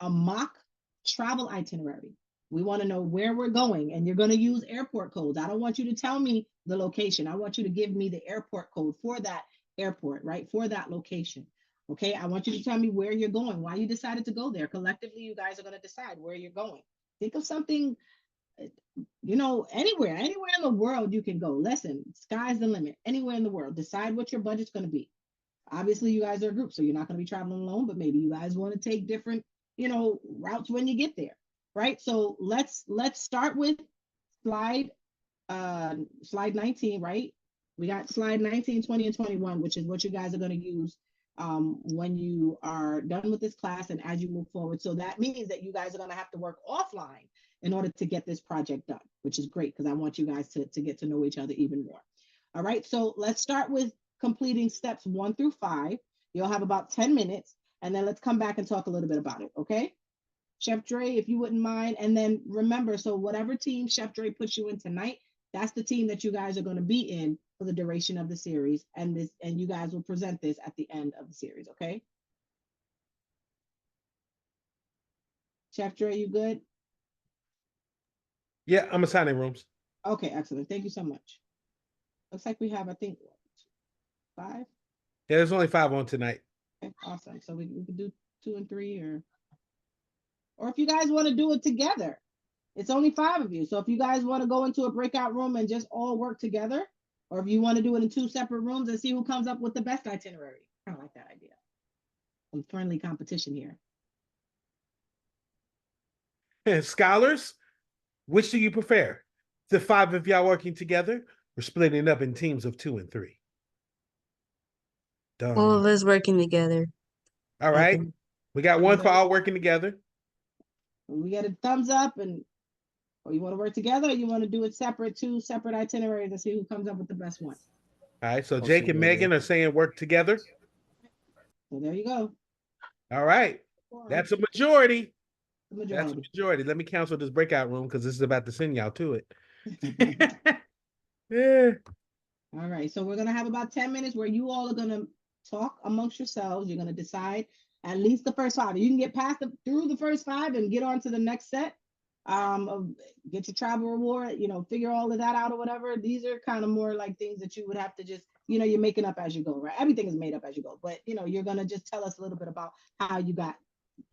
Speaker 2: mock travel itinerary. We want to know where we're going, and you're going to use airport codes. I don't want you to tell me the location. I want you to give me the airport code for that airport, right? For that location. Okay. I want you to tell me where you're going, why you decided to go there. Collectively, you guys are going to decide where you're going. Think of something, anywhere in the world you can go. Listen, sky's the limit. Anywhere in the world. Decide what your budget's going to be. Obviously, you guys are a group, so you're not going to be traveling alone, but maybe you guys want to take different, routes when you get there, right? So let's start with slide 19, right? We got slide 19, 20, and 21, which is what you guys are going to use when you are done with this class and as you move forward. So that means that you guys are going to have to work offline in order to get this project done, which is great because I want you guys to get to know each other even more. All right, so let's start with completing steps 1 through 5. You'll have about 10 minutes, and then let's come back and talk a little bit about it, okay? Chef Dre, if you wouldn't mind, and then remember, so whatever team Chef Dre puts you in tonight, that's the team that you guys are going to be in for the duration of the series, and you guys will present this at the end of the series, okay? Chef Dre, you good?
Speaker 8: Yeah, I'm assigning rooms.
Speaker 2: Okay, excellent. Thank you so much. Looks like we have, I think, 5.
Speaker 8: Yeah, there's only 5 on tonight.
Speaker 2: Okay, awesome. So we can do 2 and 3, or if you guys want to do it together, it's only 5 of you. So if you guys want to go into a breakout room and just all work together, or if you want to do it in 2 separate rooms and see who comes up with the best itinerary. I kind of like that idea. Some friendly competition here.
Speaker 8: And scholars, which do you prefer? The 5 of y'all working together or splitting up in teams of 2 and 3?
Speaker 6: All
Speaker 8: Done.
Speaker 6: of us working together.
Speaker 8: All right. We got one for all working together.
Speaker 2: We get a thumbs up, or you want to work together, or you want to do it separate, 2 separate itineraries and see who comes up with the best one.
Speaker 8: All right. So Jake and Megan are saying work together.
Speaker 2: So there you go.
Speaker 8: All right. That's a majority.
Speaker 2: The majority.
Speaker 8: That's a majority. Let me cancel this breakout room because this is about to send y'all to it. Yeah.
Speaker 2: All right. So we're going to have about 10 minutes where you all are going to talk amongst yourselves. You're going to decide at least the first 5. You can get through the first 5 and get on to the next set. Get your travel reward, figure all of that out or whatever. These are kind of more like things that you would have to just, you're making up as you go, right? Everything is made up as you go, but you're going to just tell us a little bit about how you got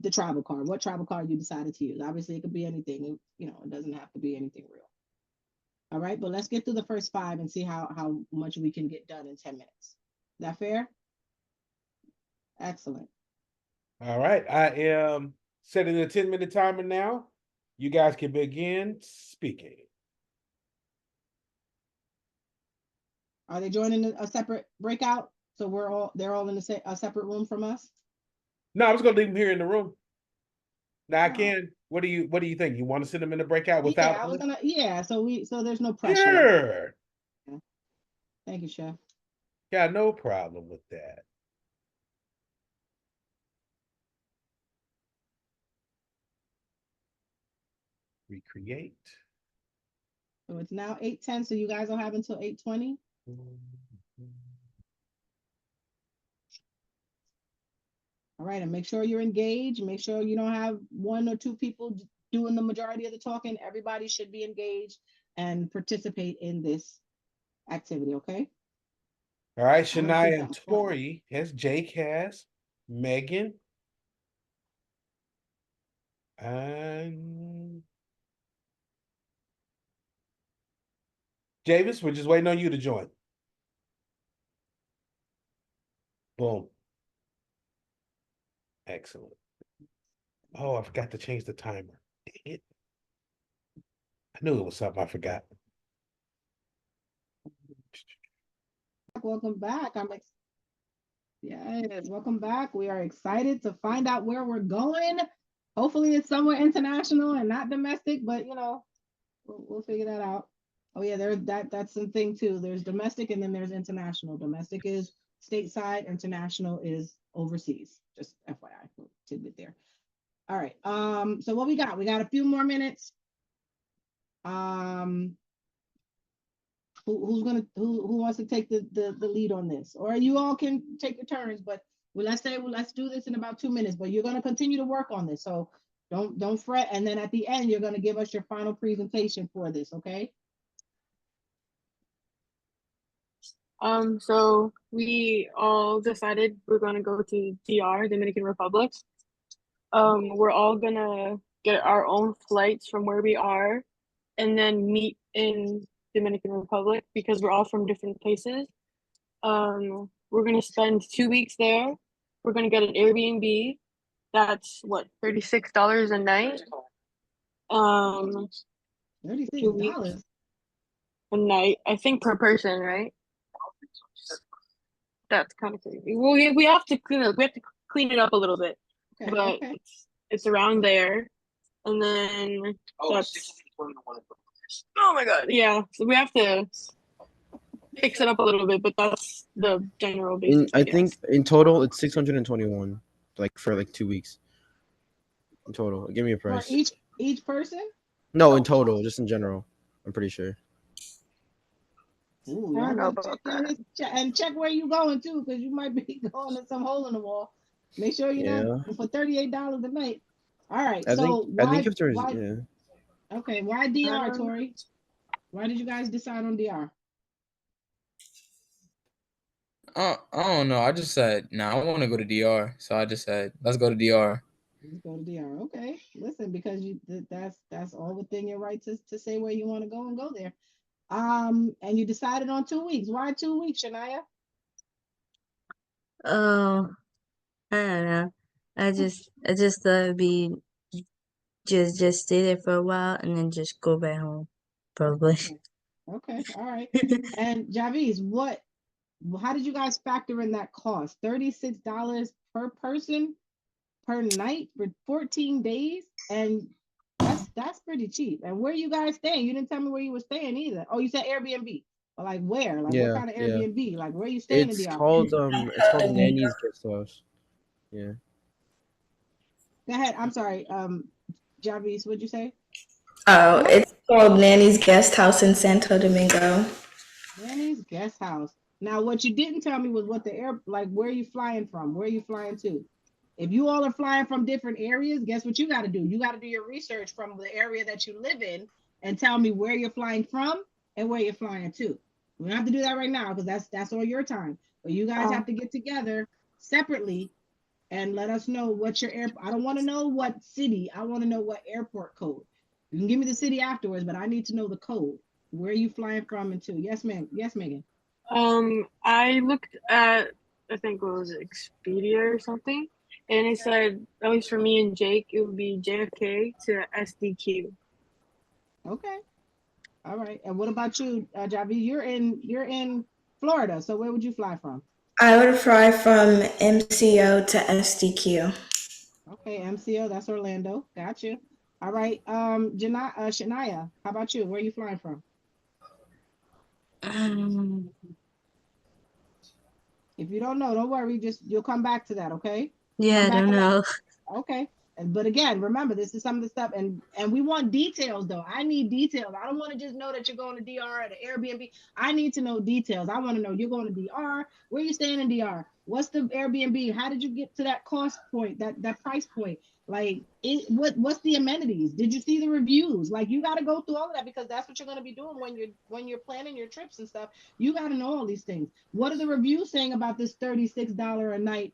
Speaker 2: the travel card, what travel card you decided to use. Obviously it could be anything, it doesn't have to be anything real. All right, but let's get through the first 5 and see how much we can get done in 10 minutes. Is that fair? Excellent.
Speaker 8: All right. I am setting a 10-minute timer now. You guys can begin speaking.
Speaker 2: Are they joining a separate breakout? So they're all in a separate room from us?
Speaker 8: No, I was gonna leave them here in the room. Now I
Speaker 2: No.
Speaker 8: can. What do you think? You want to send them in the breakout without?
Speaker 2: Yeah, I was gonna. Yeah, so there's no pressure.
Speaker 8: Sure.
Speaker 2: Yeah. Thank you, Chef.
Speaker 8: Yeah, no problem with that. Recreate.
Speaker 2: So it's now 8:10. So you guys will have until 8:20. All right, and make sure you're engaged. Make sure you don't have 1 or 2 people doing the majority of the talking. Everybody should be engaged and participate in this activity, okay?
Speaker 8: All right, Shania and Tori, as Jake has, Megan, and Javis, we're just waiting on you to join. Boom. Excellent. Oh, I forgot to change the timer. Dang it. I knew it was something I forgot.
Speaker 2: Welcome back. Yes, welcome back. We are excited to find out where we're going. Hopefully it's somewhere international and not domestic, but we'll figure that out. Oh yeah, that's the thing too. There's domestic and then there's international. Domestic is stateside, international is overseas. Just FYI, tidbit there. All right. So what we got? We got a few more minutes. Who wants to take the lead on this? Or you all can take your turns, but let's do this in about 2 minutes, but you're going to continue to work on this. So don't fret. And then at the end, you're going to give us your final presentation for this. Okay.
Speaker 4: So we all decided we're gonna go to DR, Dominican Republic. We're all gonna get our own flights from where we are and then meet in Dominican Republic because we're all from different places. We're gonna spend 2 weeks there. We're gonna get an Airbnb. That's what, $36 a night.
Speaker 2: $36
Speaker 4: a night, I think, per person, right? That's kind of crazy. Well, we have to clean it up a little bit, but
Speaker 2: okay.
Speaker 4: it's around there. and then oh my god, yeah. So we have to fix it up a little bit, but that's the general basics.
Speaker 5: I think in total it's 621, like for like 2 weeks. In total, give me a
Speaker 2: For
Speaker 5: price.
Speaker 2: each person?
Speaker 5: No, in total, just in general. I'm pretty sure.
Speaker 2: Ooh,
Speaker 4: I
Speaker 2: y'all
Speaker 4: don't know
Speaker 2: gotta
Speaker 4: about
Speaker 2: check that. And check where you going too, because you might be going to some hole in the wall. Make sure you're not for $38 a night. All right.
Speaker 5: I
Speaker 2: So
Speaker 5: think if there's
Speaker 2: okay, why DR, Tori? Why did you guys decide on DR?
Speaker 3: I don't know. I just said, I want to go to DR. So I just said, let's go to DR.
Speaker 2: Let's go to DR. Okay. Listen, because that's all within your right to say where you want to go and go there. And you decided on 2 weeks. Why 2 weeks, Shania?
Speaker 6: Oh, I don't know. I just thought it'd be just stay there for a while and then just go back home, probably.
Speaker 2: Okay. All right. And Javiz, how did you guys factor in that cost? $36 per person per night for 14 days? And that's pretty cheap. And where you guys staying? You didn't tell me where you were staying either. Oh, you said Airbnb. But like where? Like what kind of Airbnb? Like where you staying in
Speaker 5: It's
Speaker 2: DR?
Speaker 5: called Nanny's Guest House. Yeah.
Speaker 2: Go ahead. I'm sorry. Javis, what'd you say?
Speaker 7: Oh, it's called Nanny's Guest House in Santo Domingo.
Speaker 2: Nanny's Guest House. Now, what you didn't tell me was what where are you flying from? Where are you flying to? If you all are flying from different areas, guess what you got to do? You got to do your research from the area that you live in and tell me where you're flying from and where you're flying to. We don't have to do that right now because that's all your time. But you guys have to get together separately and let us know what your I don't want to know what city. I want to know what airport code. You can give me the city afterwards, but I need to know the code. Where are you flying from and to? Yes, ma'am. Yes, Megan.
Speaker 4: I looked at, I think it was Expedia or something, and it said, at least for me and Jake, it would be JFK to SDQ.
Speaker 2: Okay. All right. And what about you, Javi? You're in Florida. So where would you fly from?
Speaker 7: I would fly from MCO to SDQ.
Speaker 2: Okay, MCO. That's Orlando. Gotcha. All right. Shania, how about you? Where are you flying from? If you don't know, don't worry. You'll come back to that. Okay.
Speaker 6: Yeah, I don't know.
Speaker 2: Okay. But again, remember, this is some of the stuff, and we want details though. I need details. I don't want to just know that you're going to DR at an Airbnb. I need to know details. I want to know you're going to DR. Where you staying in DR? What's the Airbnb? How did you get to that cost point, that price point? Like, what's the amenities? Did you see the reviews? Like, you got to go through all of that because that's what you're going to be doing when you're planning your trips and stuff. You got to know all these things. What are the reviews saying about this $36 a night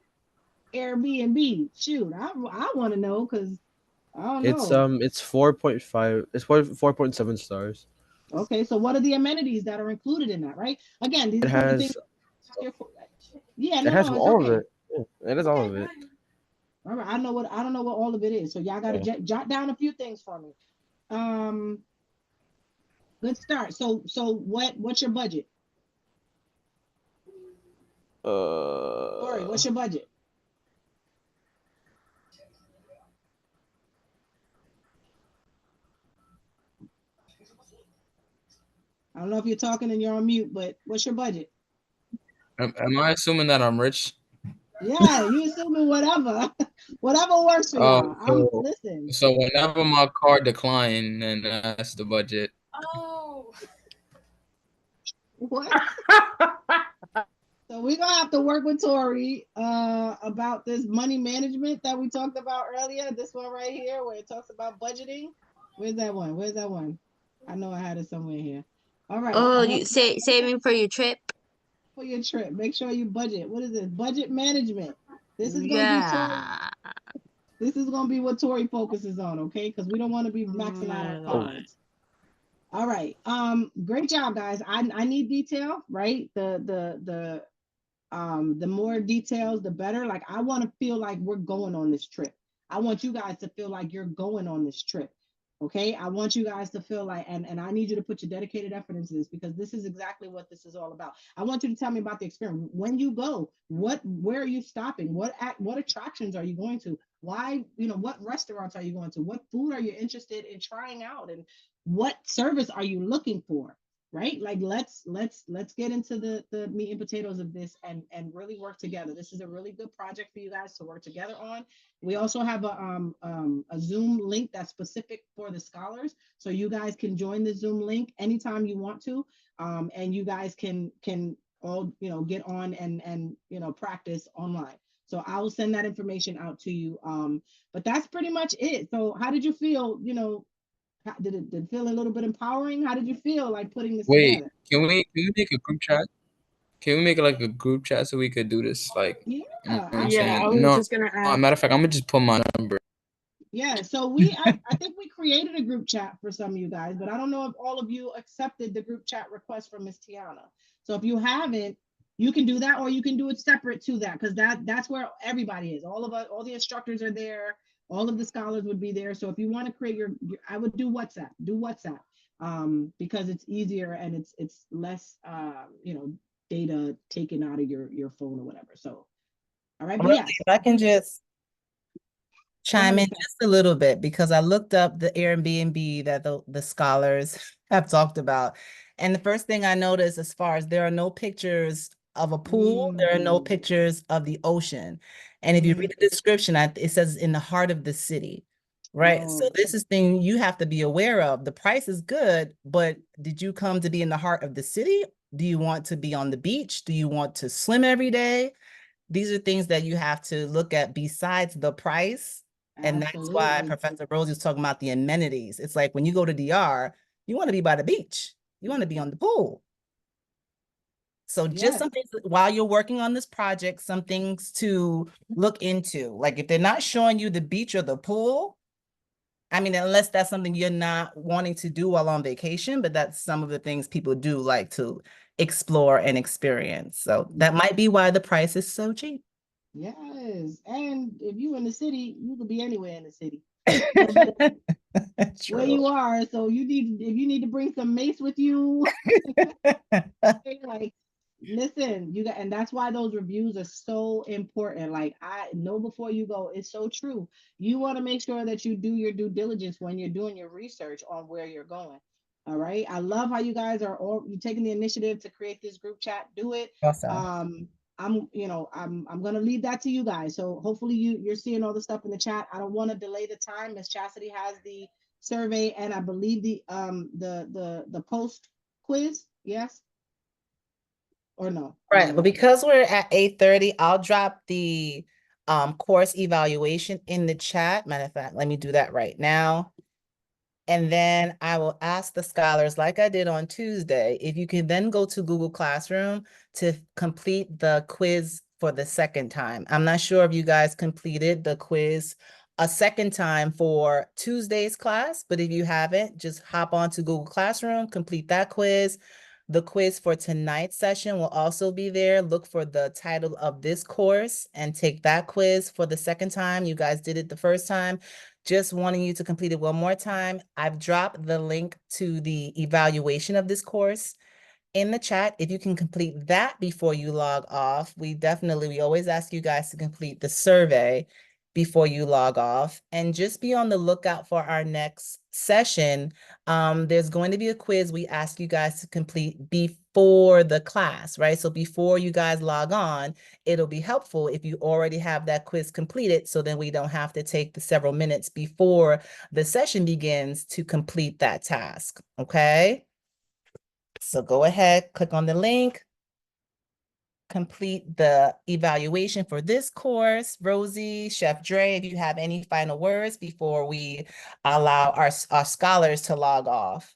Speaker 2: Airbnb? Shoot, I want to know because I don't know.
Speaker 5: It's 4.5. It's 4.7 stars.
Speaker 2: Okay, so what are the amenities that are included in that? Right. Again, these
Speaker 5: It
Speaker 2: are some of the things.
Speaker 5: has
Speaker 2: Yeah,
Speaker 5: it has
Speaker 2: no, it's
Speaker 5: all
Speaker 2: okay.
Speaker 5: of it. Yeah, it is all of it.
Speaker 2: All right, I don't know what all of it is. So y'all got to jot down a few things for me. Good start. So what's your budget? Corey, what's your budget? I don't know if you're talking and you're on mute, but what's your budget?
Speaker 3: Am I assuming that I'm rich?
Speaker 2: Yeah, you assuming whatever, whatever works for y'all. Listen.
Speaker 3: So whenever my card decline, then that's the budget.
Speaker 4: Oh.
Speaker 2: What? So we're gonna have to work with Tori about this money management that we talked about earlier. This one right here, where it talks about budgeting. Where's that one? I know I had it somewhere here. All right.
Speaker 6: Oh, you saving for your trip?
Speaker 2: For your trip, make sure you budget. What is this? Budget management. This is gonna be Tori. This is gonna be what Tori focuses on, okay? Because we don't want to be maxing out our cards. All right. Great job, guys. I need detail, right? The more details, the better. Like, I want to feel like we're going on this trip. I want you guys to feel like you're going on this trip. Okay. I want you guys to feel like, and I need you to put your dedicated effort into this because this is exactly what this is all about. I want you to tell me about the experience. When you go, where are you stopping? What attractions are you going to? Why, what restaurants are you going to? What food are you interested in trying out? And what service are you looking for? Right? Like let's get into the meat and potatoes of this and really work together. This is a really good project for you guys to work together on. We also have a Zoom link that's specific for the scholars, so you guys can join the Zoom link anytime you want to, and you guys can all get on and practice online. So I will send that information out to you. But that's pretty much it. So how did you feel? Did it feel a little bit empowering? How did you feel like putting this
Speaker 3: Wait,
Speaker 2: together?
Speaker 3: can we make a group chat? Can we make like a group chat so we could do this? Like,
Speaker 2: Yeah,
Speaker 3: you know what I'm
Speaker 4: Yeah, I
Speaker 3: saying?
Speaker 4: was
Speaker 3: No,
Speaker 4: just gonna ask.
Speaker 3: matter of fact, I'm gonna just put my number.
Speaker 2: yeah. So I think we created a group chat for some of you guys, but I don't know if all of you accepted the group chat request from Miss Tiana. So if you haven't, you can do that, or you can do it separate to that, because that's where everybody is. All of us, all the instructors are there. All of the scholars would be there. So if you want to create I would do WhatsApp. Do WhatsApp, because it's easier and it's less data taken out of your phone or whatever. So all right, but
Speaker 1: Rosie,
Speaker 2: yes,
Speaker 1: if I can just
Speaker 2: go ahead,
Speaker 1: chime in
Speaker 2: Miss.
Speaker 1: just a little bit because I looked up the Airbnb that the scholars have talked about. And the first thing I noticed, as far as there are no pictures of a pool, there are no pictures of the ocean. And if you read the description, it says in the heart of the city, right? So
Speaker 2: Oh,
Speaker 1: this is thing you have to be aware of. The price is good, but did you come to be in the heart of the city? Do you want to be on the beach? Do you want to swim every day? These are things that you have to look at besides the price. And that's why
Speaker 2: absolutely.
Speaker 1: Professor Rosie was talking about the amenities. It's like when you go to DR, you want to be by the beach. You want to be on the pool. So just
Speaker 2: Yes.
Speaker 1: some things while you're working on this project, some things to look into. Like if they're not showing you the beach or the pool, I mean, unless that's something you're not wanting to do while on vacation, but that's some of the things people do like to explore and experience. So that might be why the price is so cheap.
Speaker 2: Yes. And if you in the city, you could be anywhere in the city. No matter where
Speaker 1: True.
Speaker 2: you are. So if you need to bring some mace with you, like listen, you got, and that's why those reviews are so important. Like I know before you go, it's so true. You want to make sure that you do your due diligence when you're doing your research on where you're going. All right. I love how you guys are all you taking the initiative to create this group chat. Do it.
Speaker 1: Awesome.
Speaker 2: I'm gonna leave that to you guys. So hopefully you're seeing all the stuff in the chat. I don't want to delay the time. Miss Chastity has the survey and I believe the post quiz. Yes or no? I don't
Speaker 1: Right. But
Speaker 2: know.
Speaker 1: because we're at 8:30, I'll drop the course evaluation in the chat. Matter of fact, let me do that right now. And then I will ask the scholars, like I did on Tuesday, if you can then go to Google Classroom to complete the quiz for the second time. I'm not sure if you guys completed the quiz a second time for Tuesday's class, but if you haven't, just hop onto Google Classroom, complete that quiz. The quiz for tonight's session will also be there. Look for the title of this course and take that quiz for the second time. You guys did it the first time. Just wanting you to complete it one more time. I've dropped the link to the evaluation of this course in the chat. If you can complete that before you log off, we always ask you guys to complete the survey before you log off, and just be on the lookout for our next session. There's going to be a quiz we ask you guys to complete before the class, right? So before you guys log on, it'll be helpful if you already have that quiz completed, so then we don't have to take the several minutes before the session begins to complete that task, okay? So go ahead, click on the link, complete the evaluation for this course. Rosie, Chef Dre, if you have any final words before we allow our scholars to log off.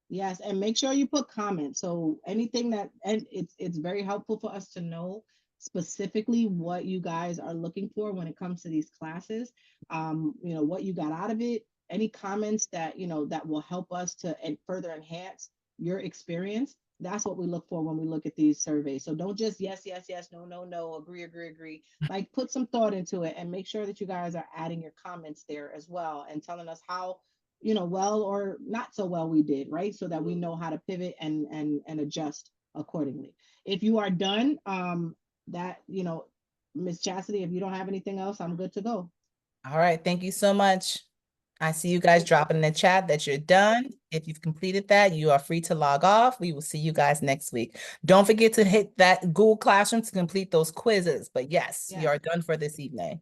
Speaker 2: Yes, and make sure you put comments. So anything and it's very helpful for us to know specifically what you guys are looking for when it comes to these classes. What you got out of it, any comments that, that will help us to further enhance your experience. That's what we look for when we look at these surveys. So don't just yes, yes, yes, no, no, no, agree, agree, agree. Like put some thought into it and make sure that you guys are adding your comments there as well and telling us how well or not so well we did, right? So that we know how to pivot and adjust accordingly. If you are done, that Miss Chastity, if you don't have anything else, I'm good to go.
Speaker 1: All right, thank you so much. I see you guys dropping in the chat that you're done. If you've completed that, you are free to log off. We will see you guys next week. Don't forget to hit that Google Classroom to complete those quizzes. But yes, you are done for this evening.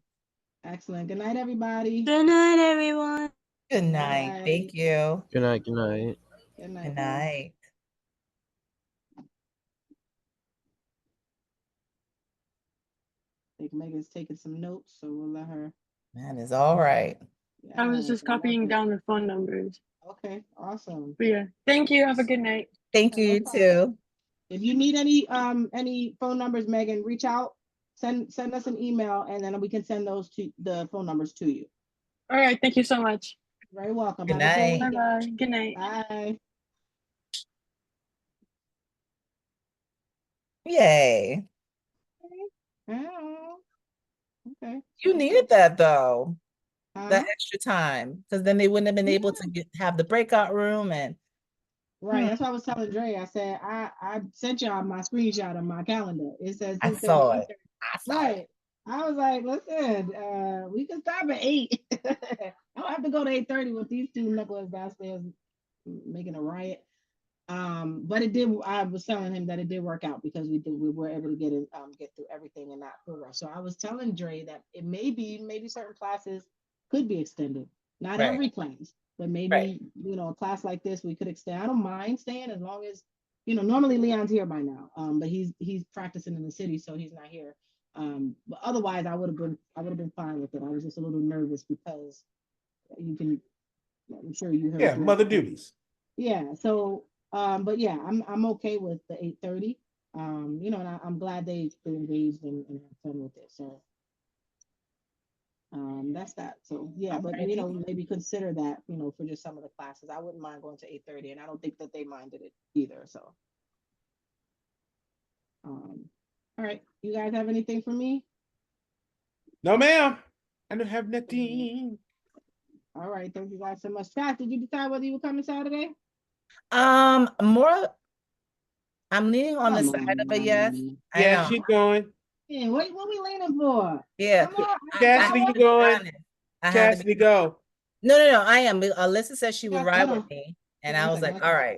Speaker 2: Excellent. Good night, everybody.
Speaker 6: Good night, everyone.
Speaker 1: Good night.
Speaker 2: Bye.
Speaker 1: Thank you.
Speaker 5: Good night. Good night.
Speaker 2: Good night.
Speaker 1: Good
Speaker 2: guys.
Speaker 1: night.
Speaker 2: I think Megan's taking some notes, so we'll let her.
Speaker 1: That is all right.
Speaker 4: I was
Speaker 2: Yes,
Speaker 4: just
Speaker 2: I love
Speaker 4: copying
Speaker 2: it.
Speaker 4: down the phone numbers.
Speaker 2: Okay, awesome.
Speaker 4: But yeah, thank you. Have a good night.
Speaker 1: Thank
Speaker 2: Yeah,
Speaker 1: you,
Speaker 2: no
Speaker 1: you
Speaker 2: problem.
Speaker 1: too.
Speaker 2: If you need any phone numbers, Megan, reach out, send us an email, and then we can send those to the phone numbers to you.
Speaker 4: All right. Thank you so much.
Speaker 2: You're very welcome.
Speaker 1: Good
Speaker 2: Have a
Speaker 1: night.
Speaker 2: good
Speaker 4: Bye
Speaker 2: weekend.
Speaker 4: bye. Good night.
Speaker 2: Bye.
Speaker 1: Yay.
Speaker 2: Oh, okay.
Speaker 1: You needed that though,
Speaker 2: Huh?
Speaker 1: that extra time, because then they wouldn't have been able to have the breakout room and
Speaker 2: Right. That's what I was telling Dre. I said I sent y'all my screenshot of my calendar. It says
Speaker 1: I
Speaker 2: 2:30.
Speaker 1: saw it. I saw it.
Speaker 2: Right. I was like, listen, we can stop at 8. I don't have to go to 8:30 with these two knuckleheads downstairs making a riot. But it did. I was telling him that it did work out because we were able to get through everything and not full rush. So I was telling Dre that it maybe certain classes could be extended. Not
Speaker 1: Right.
Speaker 2: every class, but maybe a class like this we could extend. I don't mind staying as long as normally Leon's here by now. But he's practicing in the city, so he's not here. But otherwise I would have been fine with it. I was just a little nervous because I'm sure you heard.
Speaker 8: Yeah, mother duties.
Speaker 2: Yeah. So, but yeah, I'm okay with the 8:30. And I'm glad they engaged and had fun with it. So, that's that. So yeah, but
Speaker 1: Alrighty.
Speaker 2: maybe consider that, for just some of the classes. I wouldn't mind going to 8:30, and I don't think that they minded it either. So, all right, you guys have anything for me?
Speaker 8: No, ma'am. I don't have nothing.
Speaker 2: All right, thank you guys so much. Chad, did you decide whether you were coming Saturday?
Speaker 1: More. I'm leaning on the
Speaker 2: Come
Speaker 1: side of a yes.
Speaker 2: on.
Speaker 1: I
Speaker 8: Yeah,
Speaker 1: know.
Speaker 8: she's going.
Speaker 2: Yeah, what we leaning for?
Speaker 1: Yeah.
Speaker 2: Come on.
Speaker 8: Cassidy,
Speaker 1: I
Speaker 8: you
Speaker 1: have to be
Speaker 8: going?
Speaker 1: honest. I have to
Speaker 8: Cassidy,
Speaker 1: be.
Speaker 8: go.
Speaker 1: No. I am. Alyssa said she would
Speaker 2: Yes,
Speaker 1: ride
Speaker 2: hold
Speaker 1: with
Speaker 2: on.
Speaker 1: me, and
Speaker 2: Hold on
Speaker 1: I
Speaker 2: one
Speaker 1: was
Speaker 2: second,
Speaker 1: like, all right.